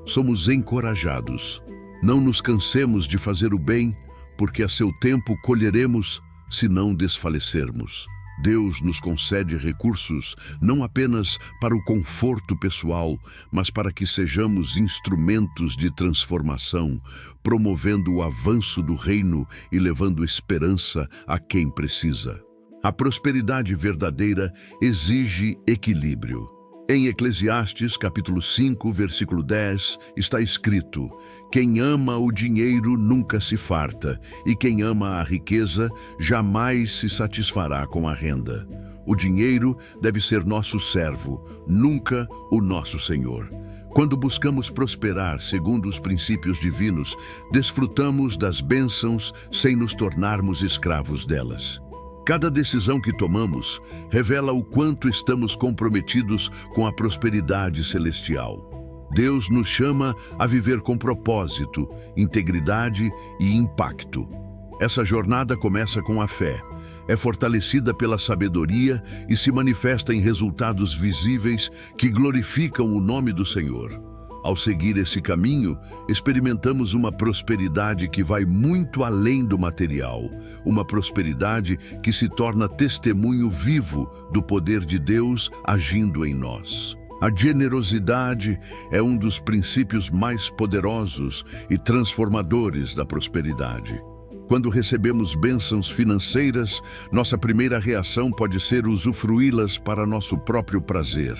somos encorajados: não nos cansemos de fazer o bem, porque a seu tempo colheremos se não desfalecermos. Deus nos concede recursos não apenas para o conforto pessoal, mas para que sejamos instrumentos de transformação, promovendo o avanço do reino e levando esperança a quem precisa. A prosperidade verdadeira exige equilíbrio. Em Eclesiastes, capítulo 5, versículo 10, está escrito: quem ama o dinheiro nunca se farta, e quem ama a riqueza jamais se satisfará com a renda. O dinheiro deve ser nosso servo, nunca o nosso senhor. Quando buscamos prosperar segundo os princípios divinos, desfrutamos das bênçãos sem nos tornarmos escravos delas. Cada decisão que tomamos revela o quanto estamos comprometidos com a prosperidade celestial. Deus nos chama a viver com propósito, integridade e impacto. Essa jornada começa com a fé, é fortalecida pela sabedoria e se manifesta em resultados visíveis que glorificam o nome do Senhor. Ao seguir esse caminho, experimentamos uma prosperidade que vai muito além do material, uma prosperidade que se torna testemunho vivo do poder de Deus agindo em nós. A generosidade é um dos princípios mais poderosos e transformadores da prosperidade. Quando recebemos bênçãos financeiras, nossa primeira reação pode ser usufruí-las para nosso próprio prazer.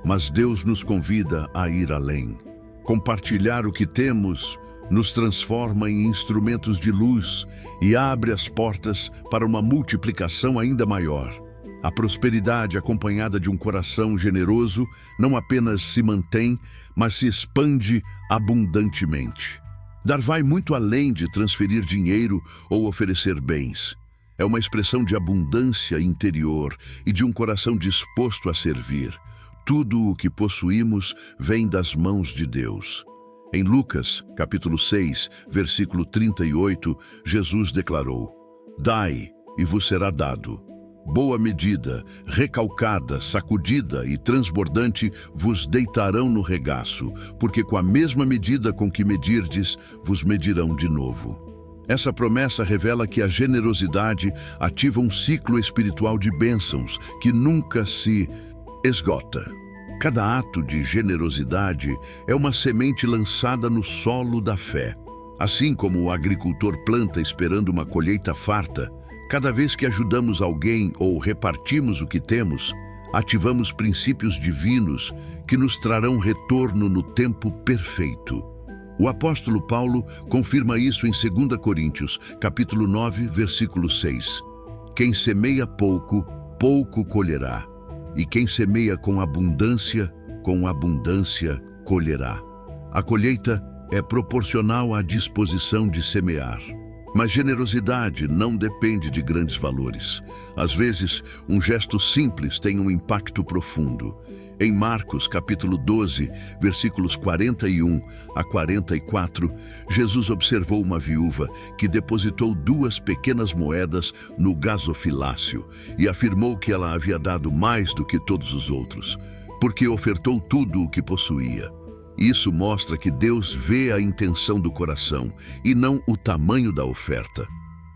Mas Deus nos convida a ir além. Compartilhar o que temos nos transforma em instrumentos de luz e abre as portas para uma multiplicação ainda maior. A prosperidade acompanhada de um coração generoso não apenas se mantém, mas se expande abundantemente. Dar vai muito além de transferir dinheiro ou oferecer bens. É uma expressão de abundância interior e de um coração disposto a servir. Tudo o que possuímos vem das mãos de Deus. Em Lucas, capítulo 6, versículo 38, Jesus declarou: dai e vos será dado. Boa medida, recalcada, sacudida e transbordante vos deitarão no regaço, porque com a mesma medida com que medirdes, vos medirão de novo. Essa promessa revela que a generosidade ativa um ciclo espiritual de bênçãos que nunca se esgota. Cada ato de generosidade é uma semente lançada no solo da fé. Assim como o agricultor planta esperando uma colheita farta, cada vez que ajudamos alguém ou repartimos o que temos, ativamos princípios divinos que nos trarão retorno no tempo perfeito. O apóstolo Paulo confirma isso em 2 Coríntios, capítulo 9, versículo 6. Quem semeia pouco, pouco colherá. E quem semeia com abundância colherá. A colheita é proporcional à disposição de semear. Mas generosidade não depende de grandes valores. Às vezes, um gesto simples tem um impacto profundo. Em Marcos, capítulo 12, versículos 41 a 44, Jesus observou uma viúva que depositou 2 pequenas moedas no gasofilácio e afirmou que ela havia dado mais do que todos os outros, porque ofertou tudo o que possuía. Isso mostra que Deus vê a intenção do coração e não o tamanho da oferta.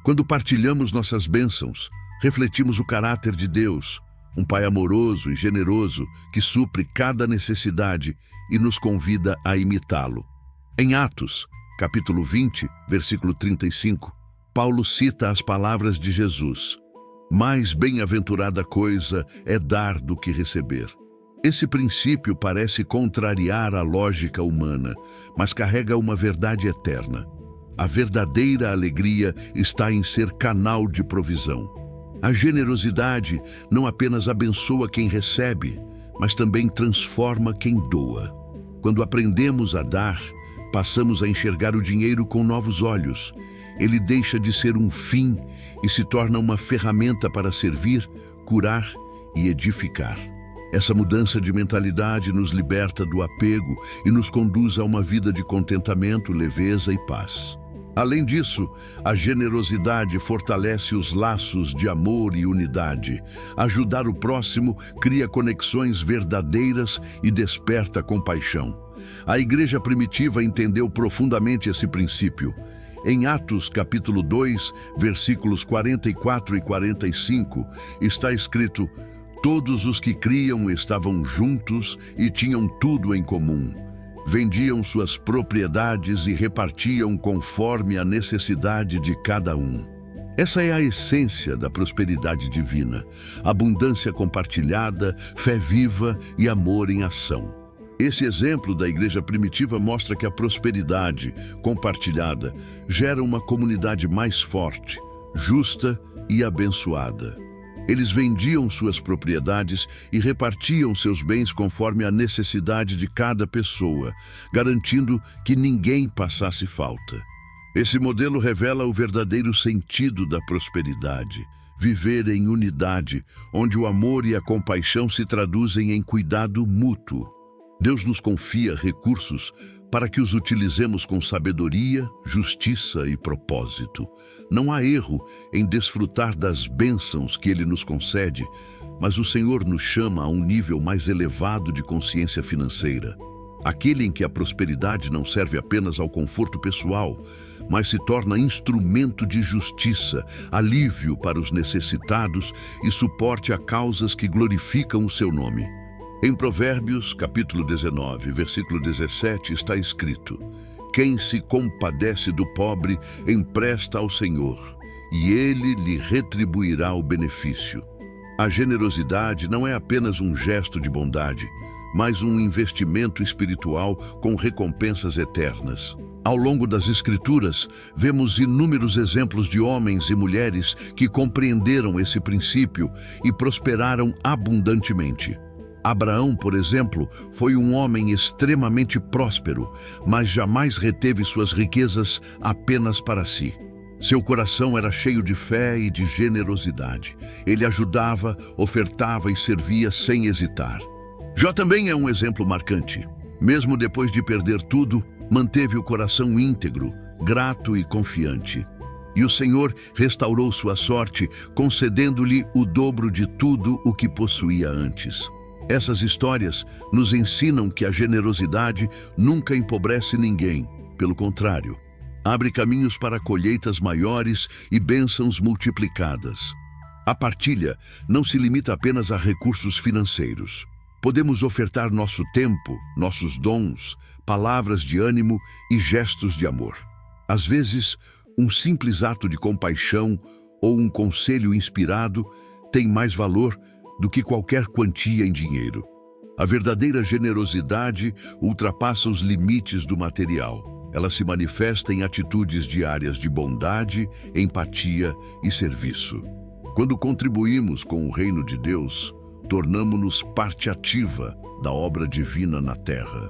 Quando partilhamos nossas bênçãos, refletimos o caráter de Deus, um Pai amoroso e generoso que supre cada necessidade e nos convida a imitá-lo. Em Atos, capítulo 20, versículo 35, Paulo cita as palavras de Jesus: mais bem-aventurada coisa é dar do que receber. Esse princípio parece contrariar a lógica humana, mas carrega uma verdade eterna. A verdadeira alegria está em ser canal de provisão. A generosidade não apenas abençoa quem recebe, mas também transforma quem doa. Quando aprendemos a dar, passamos a enxergar o dinheiro com novos olhos. Ele deixa de ser um fim e se torna uma ferramenta para servir, curar e edificar. Essa mudança de mentalidade nos liberta do apego e nos conduz a uma vida de contentamento, leveza e paz. Além disso, a generosidade fortalece os laços de amor e unidade. Ajudar o próximo cria conexões verdadeiras e desperta compaixão. A igreja primitiva entendeu profundamente esse princípio. Em Atos capítulo 2, versículos 44 e 45, está escrito: todos os que criam estavam juntos e tinham tudo em comum. Vendiam suas propriedades e repartiam conforme a necessidade de cada um. Essa é a essência da prosperidade divina: abundância compartilhada, fé viva e amor em ação. Esse exemplo da igreja primitiva mostra que a prosperidade compartilhada gera uma comunidade mais forte, justa e abençoada. Eles vendiam suas propriedades e repartiam seus bens conforme a necessidade de cada pessoa, garantindo que ninguém passasse falta. Esse modelo revela o verdadeiro sentido da prosperidade: viver em unidade, onde o amor e a compaixão se traduzem em cuidado mútuo. Deus nos confia recursos para que os utilizemos com sabedoria, justiça e propósito. Não há erro em desfrutar das bênçãos que Ele nos concede, mas o Senhor nos chama a um nível mais elevado de consciência financeira. Aquele em que a prosperidade não serve apenas ao conforto pessoal, mas se torna instrumento de justiça, alívio para os necessitados e suporte a causas que glorificam o seu nome. Em Provérbios, capítulo 19, versículo 17, está escrito: quem se compadece do pobre empresta ao Senhor, e Ele lhe retribuirá o benefício. A generosidade não é apenas um gesto de bondade, mas um investimento espiritual com recompensas eternas. Ao longo das Escrituras, vemos inúmeros exemplos de homens e mulheres que compreenderam esse princípio e prosperaram abundantemente. Abraão, por exemplo, foi um homem extremamente próspero, mas jamais reteve suas riquezas apenas para si. Seu coração era cheio de fé e de generosidade. Ele ajudava, ofertava e servia sem hesitar. Jó também é um exemplo marcante. Mesmo depois de perder tudo, manteve o coração íntegro, grato e confiante. E o Senhor restaurou sua sorte, concedendo-lhe o dobro de tudo o que possuía antes. Essas histórias nos ensinam que a generosidade nunca empobrece ninguém. Pelo contrário, abre caminhos para colheitas maiores e bênçãos multiplicadas. A partilha não se limita apenas a recursos financeiros. Podemos ofertar nosso tempo, nossos dons, palavras de ânimo e gestos de amor. Às vezes, um simples ato de compaixão ou um conselho inspirado tem mais valor do que qualquer quantia em dinheiro. A verdadeira generosidade ultrapassa os limites do material. Ela se manifesta em atitudes diárias de bondade, empatia e serviço. Quando contribuímos com o reino de Deus, tornamo-nos parte ativa da obra divina na terra.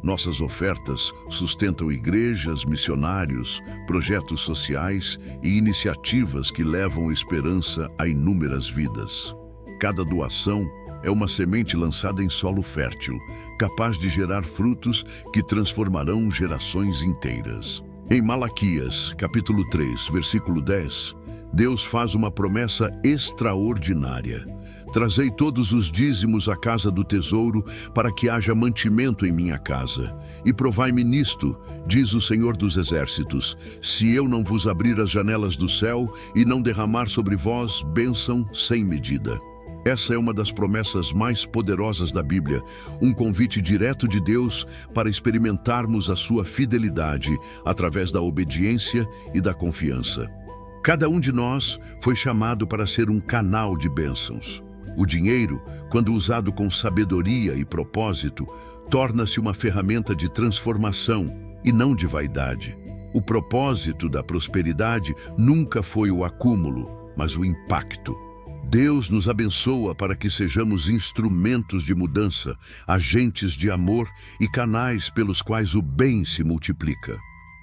Nossas ofertas sustentam igrejas, missionários, projetos sociais e iniciativas que levam esperança a inúmeras vidas. Cada doação é uma semente lançada em solo fértil, capaz de gerar frutos que transformarão gerações inteiras. Em Malaquias, capítulo 3, versículo 10, Deus faz uma promessa extraordinária: trazei todos os dízimos à casa do tesouro, para que haja mantimento em minha casa. E provai-me nisto, diz o Senhor dos Exércitos, se eu não vos abrir as janelas do céu e não derramar sobre vós bênção sem medida. Essa é uma das promessas mais poderosas da Bíblia, um convite direto de Deus para experimentarmos a sua fidelidade através da obediência e da confiança. Cada um de nós foi chamado para ser um canal de bênçãos. O dinheiro, quando usado com sabedoria e propósito, torna-se uma ferramenta de transformação e não de vaidade. O propósito da prosperidade nunca foi o acúmulo, mas o impacto. Deus nos abençoa para que sejamos instrumentos de mudança, agentes de amor e canais pelos quais o bem se multiplica.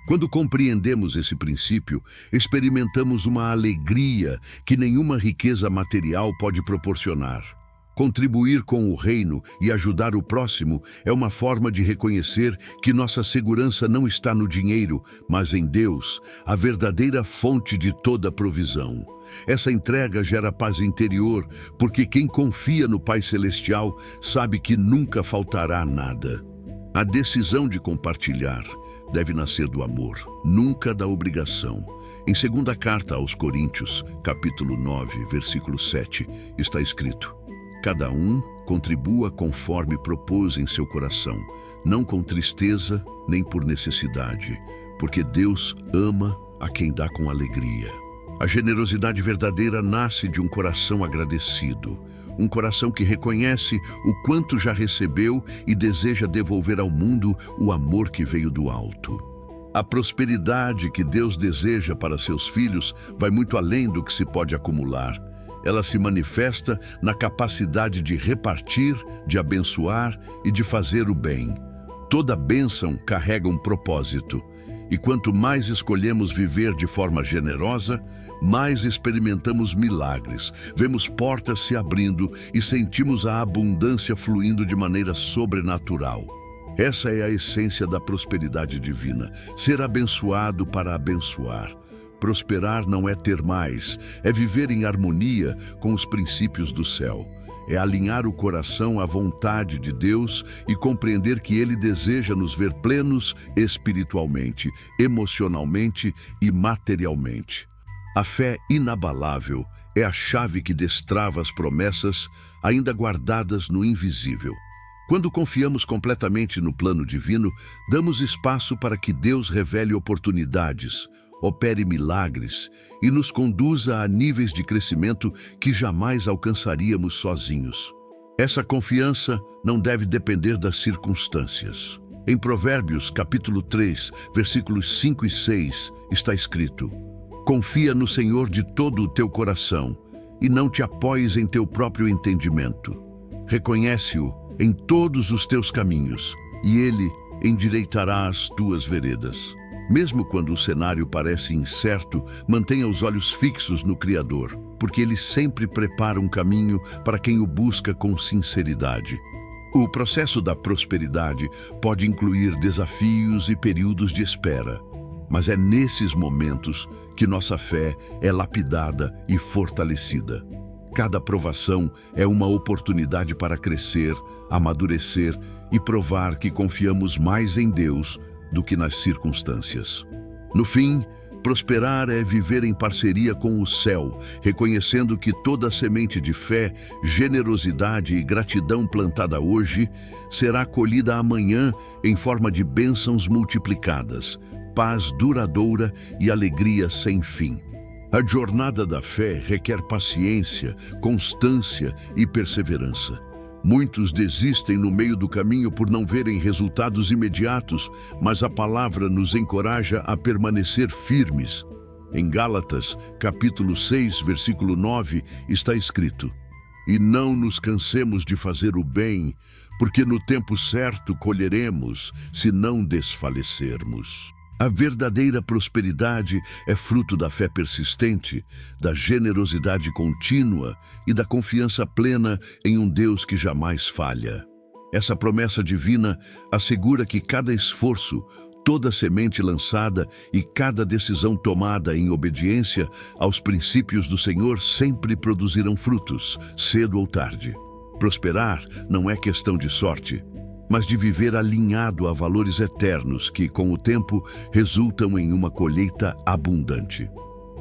Quando compreendemos esse princípio, experimentamos uma alegria que nenhuma riqueza material pode proporcionar. Contribuir com o reino e ajudar o próximo é uma forma de reconhecer que nossa segurança não está no dinheiro, mas em Deus, a verdadeira fonte de toda provisão. Essa entrega gera paz interior, porque quem confia no Pai Celestial sabe que nunca faltará nada. A decisão de compartilhar deve nascer do amor, nunca da obrigação. Em 2ª Carta aos Coríntios, capítulo 9, versículo 7, está escrito: cada um contribua conforme propôs em seu coração, não com tristeza nem por necessidade, porque Deus ama a quem dá com alegria. A generosidade verdadeira nasce de um coração agradecido, um coração que reconhece o quanto já recebeu e deseja devolver ao mundo o amor que veio do alto. A prosperidade que Deus deseja para seus filhos vai muito além do que se pode acumular. Ela se manifesta na capacidade de repartir, de abençoar e de fazer o bem. Toda bênção carrega um propósito. E quanto mais escolhemos viver de forma generosa, mais experimentamos milagres, vemos portas se abrindo e sentimos a abundância fluindo de maneira sobrenatural. Essa é a essência da prosperidade divina, ser abençoado para abençoar. Prosperar não é ter mais, é viver em harmonia com os princípios do céu. É alinhar o coração à vontade de Deus e compreender que Ele deseja nos ver plenos espiritualmente, emocionalmente e materialmente. A fé inabalável é a chave que destrava as promessas ainda guardadas no invisível. Quando confiamos completamente no plano divino, damos espaço para que Deus revele oportunidades, opere milagres e nos conduza a níveis de crescimento que jamais alcançaríamos sozinhos. Essa confiança não deve depender das circunstâncias. Em Provérbios, capítulo 3, versículos 5 e 6, está escrito: confia no Senhor de todo o teu coração e não te apoies em teu próprio entendimento. Reconhece-o em todos os teus caminhos e Ele endireitará as tuas veredas. Mesmo quando o cenário parece incerto, mantenha os olhos fixos no Criador, porque Ele sempre prepara um caminho para quem o busca com sinceridade. O processo da prosperidade pode incluir desafios e períodos de espera, mas é nesses momentos que nossa fé é lapidada e fortalecida. Cada provação é uma oportunidade para crescer, amadurecer e provar que confiamos mais em Deus do que nas circunstâncias. No fim, prosperar é viver em parceria com o céu, reconhecendo que toda semente de fé, generosidade e gratidão plantada hoje será colhida amanhã em forma de bênçãos multiplicadas, paz duradoura e alegria sem fim. A jornada da fé requer paciência, constância e perseverança. Muitos desistem no meio do caminho por não verem resultados imediatos, mas a palavra nos encoraja a permanecer firmes. Em Gálatas, capítulo 6, versículo 9, está escrito: e não nos cansemos de fazer o bem, porque no tempo certo colheremos, se não desfalecermos. A verdadeira prosperidade é fruto da fé persistente, da generosidade contínua e da confiança plena em um Deus que jamais falha. Essa promessa divina assegura que cada esforço, toda semente lançada e cada decisão tomada em obediência aos princípios do Senhor sempre produzirão frutos, cedo ou tarde. Prosperar não é questão de sorte, mas de viver alinhado a valores eternos que, com o tempo, resultam em uma colheita abundante.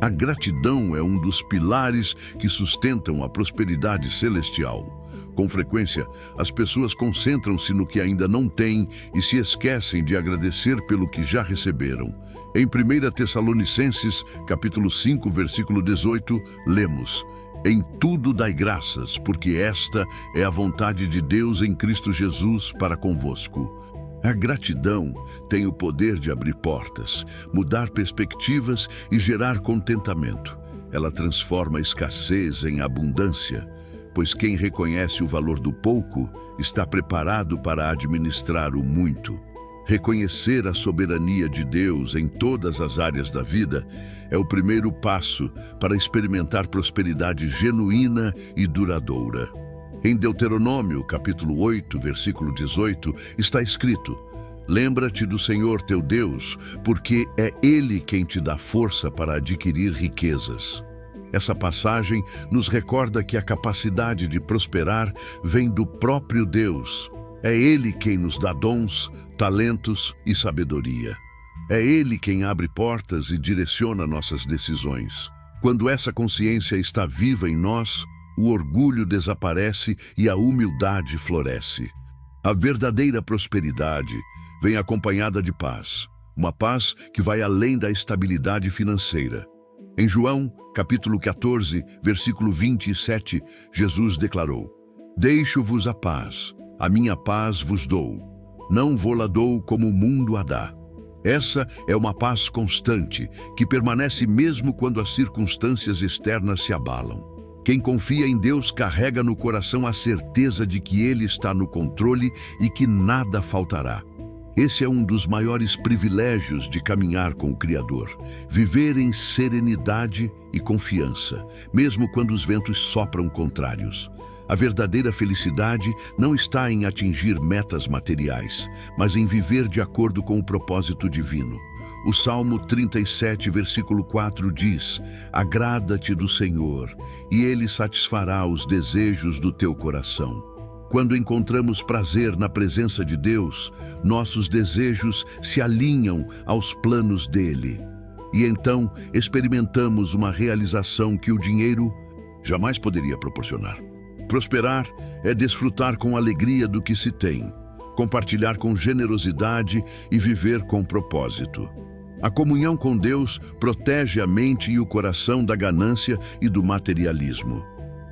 A gratidão é um dos pilares que sustentam a prosperidade celestial. Com frequência, as pessoas concentram-se no que ainda não têm e se esquecem de agradecer pelo que já receberam. Em 1 Tessalonicenses, capítulo 5, versículo 18, lemos: em tudo dai graças, porque esta é a vontade de Deus em Cristo Jesus para convosco. A gratidão tem o poder de abrir portas, mudar perspectivas e gerar contentamento. Ela transforma a escassez em abundância, pois quem reconhece o valor do pouco está preparado para administrar o muito. Reconhecer a soberania de Deus em todas as áreas da vida é o primeiro passo para experimentar prosperidade genuína e duradoura. Em Deuteronômio, capítulo 8, versículo 18, está escrito: Lembra-te do Senhor teu Deus, porque é Ele quem te dá força para adquirir riquezas. Essa passagem nos recorda que a capacidade de prosperar vem do próprio Deus. É Ele quem nos dá dons, talentos e sabedoria. É Ele quem abre portas e direciona nossas decisões. Quando essa consciência está viva em nós, o orgulho desaparece e a humildade floresce. A verdadeira prosperidade vem acompanhada de paz, uma paz que vai além da estabilidade financeira. Em João, capítulo 14, versículo 27, Jesus declarou: Deixo-vos a paz, a minha paz vos dou. Não vou-la dou como o mundo a dá. Essa é uma paz constante, que permanece mesmo quando as circunstâncias externas se abalam. Quem confia em Deus carrega no coração a certeza de que Ele está no controle e que nada faltará. Esse é um dos maiores privilégios de caminhar com o Criador, viver em serenidade e confiança, mesmo quando os ventos sopram contrários. A verdadeira felicidade não está em atingir metas materiais, mas em viver de acordo com o propósito divino. O Salmo 37, versículo 4 diz: Agrada-te do Senhor, e Ele satisfará os desejos do teu coração. Quando encontramos prazer na presença de Deus, nossos desejos se alinham aos planos dele. E então experimentamos uma realização que o dinheiro jamais poderia proporcionar. Prosperar é desfrutar com alegria do que se tem, compartilhar com generosidade e viver com propósito. A comunhão com Deus protege a mente e o coração da ganância e do materialismo.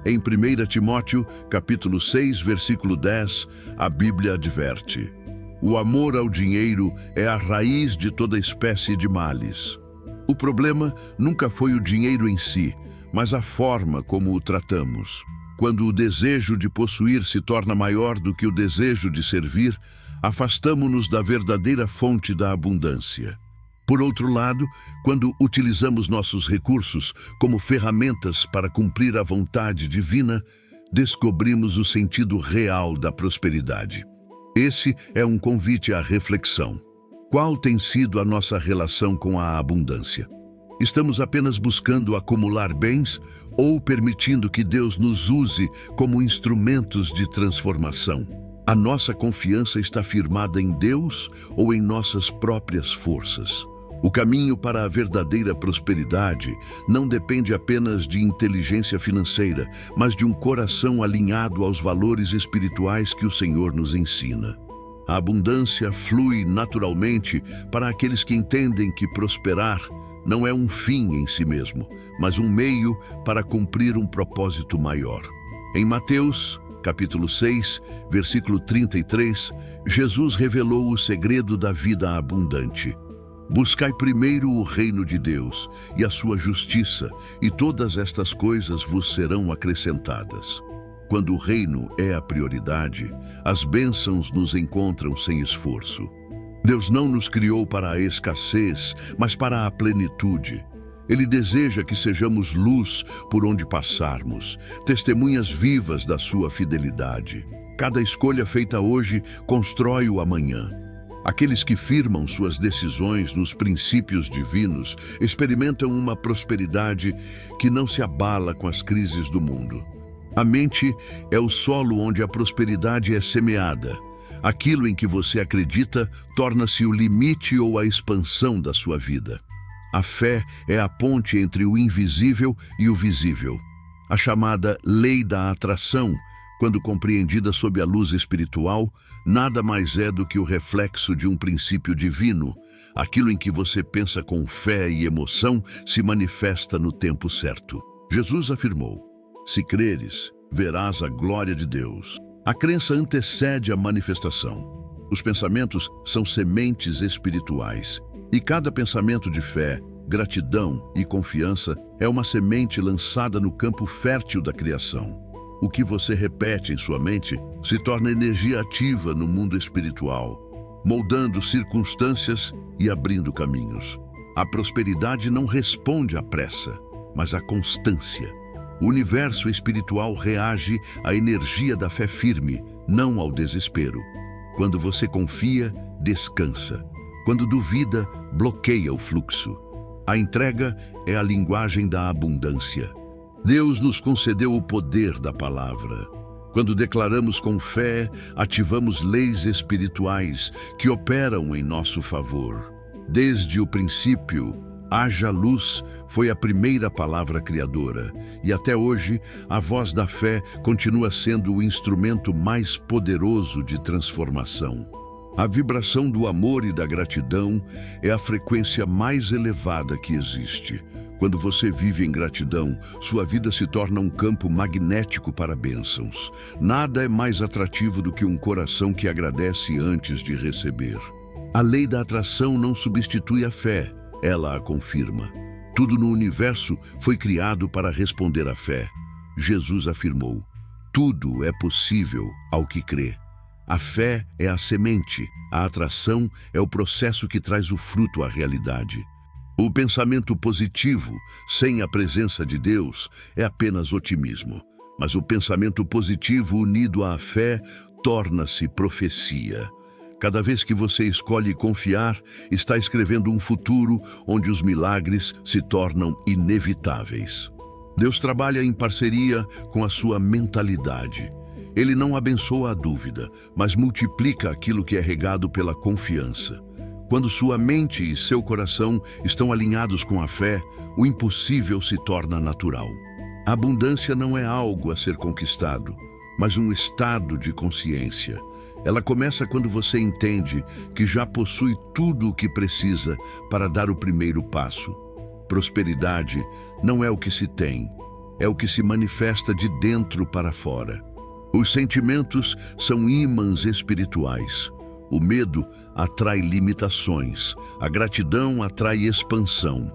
Em 1 Timóteo, capítulo 6, versículo 10, a Bíblia adverte: O amor ao dinheiro é a raiz de toda espécie de males. O problema nunca foi o dinheiro em si, mas a forma como o tratamos. Quando o desejo de possuir se torna maior do que o desejo de servir, afastamo-nos da verdadeira fonte da abundância. Por outro lado, quando utilizamos nossos recursos como ferramentas para cumprir a vontade divina, descobrimos o sentido real da prosperidade. Esse é um convite à reflexão. Qual tem sido a nossa relação com a abundância? Estamos apenas buscando acumular bens ou permitindo que Deus nos use como instrumentos de transformação? A nossa confiança está firmada em Deus ou em nossas próprias forças? O caminho para a verdadeira prosperidade não depende apenas de inteligência financeira, mas de um coração alinhado aos valores espirituais que o Senhor nos ensina. A abundância flui naturalmente para aqueles que entendem que prosperar não é um fim em si mesmo, mas um meio para cumprir um propósito maior. Em Mateus, capítulo 6, versículo 33, Jesus revelou o segredo da vida abundante. Buscai primeiro o reino de Deus e a sua justiça, e todas estas coisas vos serão acrescentadas. Quando o reino é a prioridade, as bênçãos nos encontram sem esforço. Deus não nos criou para a escassez, mas para a plenitude. Ele deseja que sejamos luz por onde passarmos, testemunhas vivas da sua fidelidade. Cada escolha feita hoje constrói o amanhã. Aqueles que firmam suas decisões nos princípios divinos experimentam uma prosperidade que não se abala com as crises do mundo. A mente é o solo onde a prosperidade é semeada. Aquilo em que você acredita torna-se o limite ou a expansão da sua vida. A fé é a ponte entre o invisível e o visível. A chamada lei da atração, quando compreendida sob a luz espiritual, nada mais é do que o reflexo de um princípio divino. Aquilo em que você pensa com fé e emoção se manifesta no tempo certo. Jesus afirmou: se creres, verás a glória de Deus. A crença antecede a manifestação. Os pensamentos são sementes espirituais, e cada pensamento de fé, gratidão e confiança é uma semente lançada no campo fértil da criação. O que você repete em sua mente se torna energia ativa no mundo espiritual. moldando circunstâncias e abrindo caminhos. A prosperidade não responde à pressa, mas à constância. O universo espiritual reage à energia da fé firme, não ao desespero. Quando você confia, descansa. Quando duvida, bloqueia o fluxo. A entrega é a linguagem da abundância. Deus nos concedeu o poder da palavra. Quando declaramos com fé, ativamos leis espirituais que operam em nosso favor. Desde o princípio, haja luz foi a primeira palavra criadora, e até hoje a voz da fé continua sendo o instrumento mais poderoso de transformação. A vibração do amor e da gratidão é a frequência mais elevada que existe. Quando você vive em gratidão, sua vida se torna um campo magnético para bênçãos. Nada é mais atrativo do que um coração que agradece antes de receber. A lei da atração não substitui a fé, ela a confirma. Tudo no universo foi criado para responder à fé. Jesus afirmou: tudo é possível ao que crê. A fé é a semente, a atração é o processo que traz o fruto à realidade. O pensamento positivo, sem a presença de Deus, é apenas otimismo. Mas o pensamento positivo unido à fé torna-se profecia. Cada vez que você escolhe confiar, está escrevendo um futuro onde os milagres se tornam inevitáveis. Deus trabalha em parceria com a sua mentalidade. Ele não abençoa a dúvida, mas multiplica aquilo que é regado pela confiança. Quando sua mente e seu coração estão alinhados com a fé, o impossível se torna natural. A abundância não é algo a ser conquistado, mas um estado de consciência. Ela começa quando você entende que já possui tudo o que precisa para dar o primeiro passo. Prosperidade não é o que se tem, é o que se manifesta de dentro para fora. Os sentimentos são ímãs espirituais. O medo atrai limitações, a gratidão atrai expansão.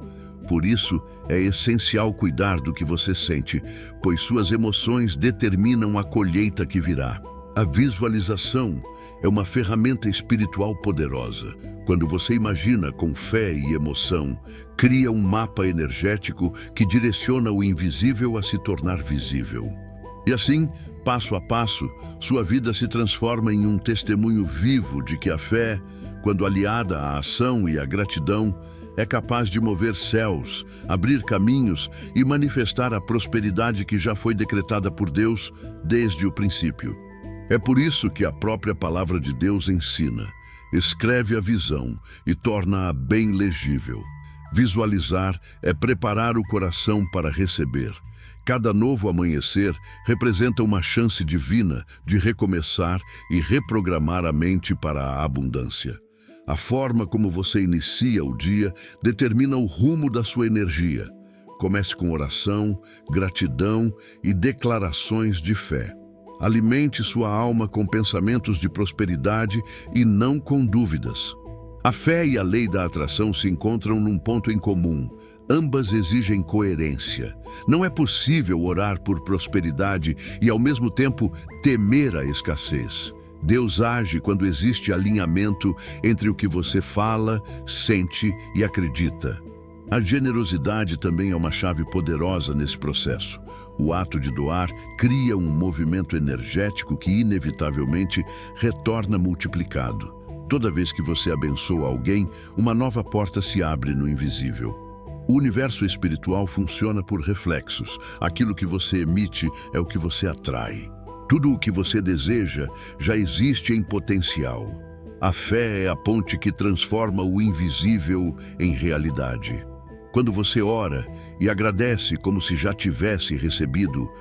Por isso, é essencial cuidar do que você sente, pois suas emoções determinam a colheita que virá. A visualização é uma ferramenta espiritual poderosa. Quando você imagina com fé e emoção, cria um mapa energético que direciona o invisível a se tornar visível. E assim, passo a passo, sua vida se transforma em um testemunho vivo de que a fé, quando aliada à ação e à gratidão, é capaz de mover céus, abrir caminhos e manifestar a prosperidade que já foi decretada por Deus desde o princípio. É por isso que a própria palavra de Deus ensina, escreve a visão e torna-a bem legível. Visualizar é preparar o coração para receber. Cada novo amanhecer representa uma chance divina de recomeçar e reprogramar a mente para a abundância. A forma como você inicia o dia determina o rumo da sua energia. Comece com oração, gratidão e declarações de fé. Alimente sua alma com pensamentos de prosperidade e não com dúvidas. A fé e a lei da atração se encontram num ponto em comum. Ambas exigem coerência. Não é possível orar por prosperidade e, ao mesmo tempo, temer a escassez. Deus age quando existe alinhamento entre o que você fala, sente e acredita. A generosidade também é uma chave poderosa nesse processo. O ato de doar cria um movimento energético que, inevitavelmente, retorna multiplicado. Toda vez que você abençoa alguém, uma nova porta se abre no invisível. O universo espiritual funciona por reflexos. Aquilo que você emite é o que você atrai. Tudo o que você deseja já existe em potencial. A fé é a ponte que transforma o invisível em realidade. Quando você ora e agradece como se já tivesse recebido,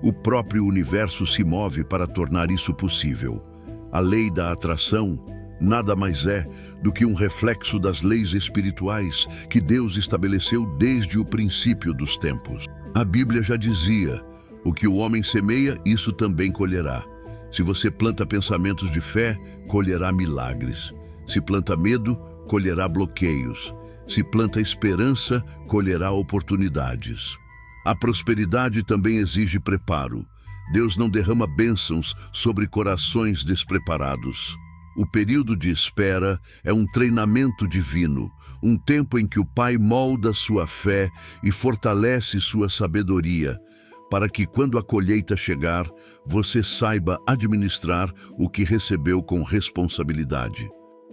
o próprio universo se move para tornar isso possível. A lei da atração nada mais é do que um reflexo das leis espirituais que Deus estabeleceu desde o princípio dos tempos. A Bíblia já dizia: o que o homem semeia, isso também colherá. Se você planta pensamentos de fé, colherá milagres. Se planta medo, colherá bloqueios. Se planta esperança, colherá oportunidades. A prosperidade também exige preparo. Deus não derrama bênçãos sobre corações despreparados. O período de espera é um treinamento divino, um tempo em que o Pai molda sua fé e fortalece sua sabedoria, para que quando a colheita chegar, você saiba administrar o que recebeu com responsabilidade.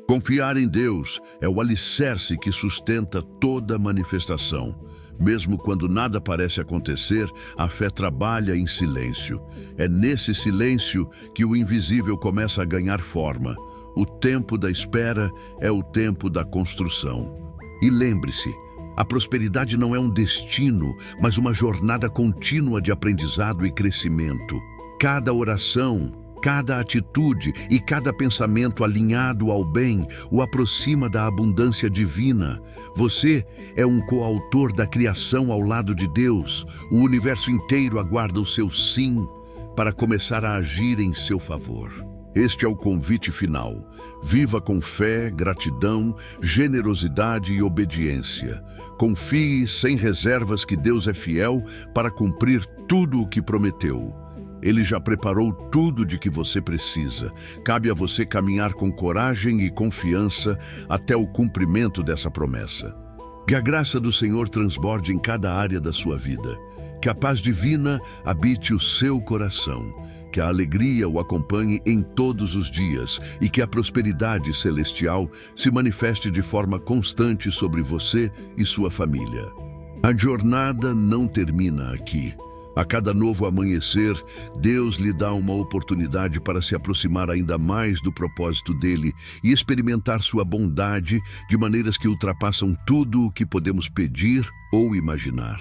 Confiar em Deus é o alicerce que sustenta toda manifestação. Mesmo quando nada parece acontecer, a fé trabalha em silêncio. É nesse silêncio que o invisível começa a ganhar forma. O tempo da espera é o tempo da construção. E lembre-se, a prosperidade não é um destino, mas uma jornada contínua de aprendizado e crescimento. Cada oração, cada atitude e cada pensamento alinhado ao bem o aproxima da abundância divina. Você é um coautor da criação ao lado de Deus. O universo inteiro aguarda o seu sim para começar a agir em seu favor. Este é o convite final. Viva com fé, gratidão, generosidade e obediência. Confie sem reservas que Deus é fiel para cumprir tudo o que prometeu. Ele já preparou tudo de que você precisa. Cabe a você caminhar com coragem e confiança até o cumprimento dessa promessa. Que a graça do Senhor transborde em cada área da sua vida. Que a paz divina habite o seu coração. Que a alegria o acompanhe em todos os dias e que a prosperidade celestial se manifeste de forma constante sobre você e sua família. A jornada não termina aqui. A cada novo amanhecer, Deus lhe dá uma oportunidade para se aproximar ainda mais do propósito dele e experimentar sua bondade de maneiras que ultrapassam tudo o que podemos pedir ou imaginar.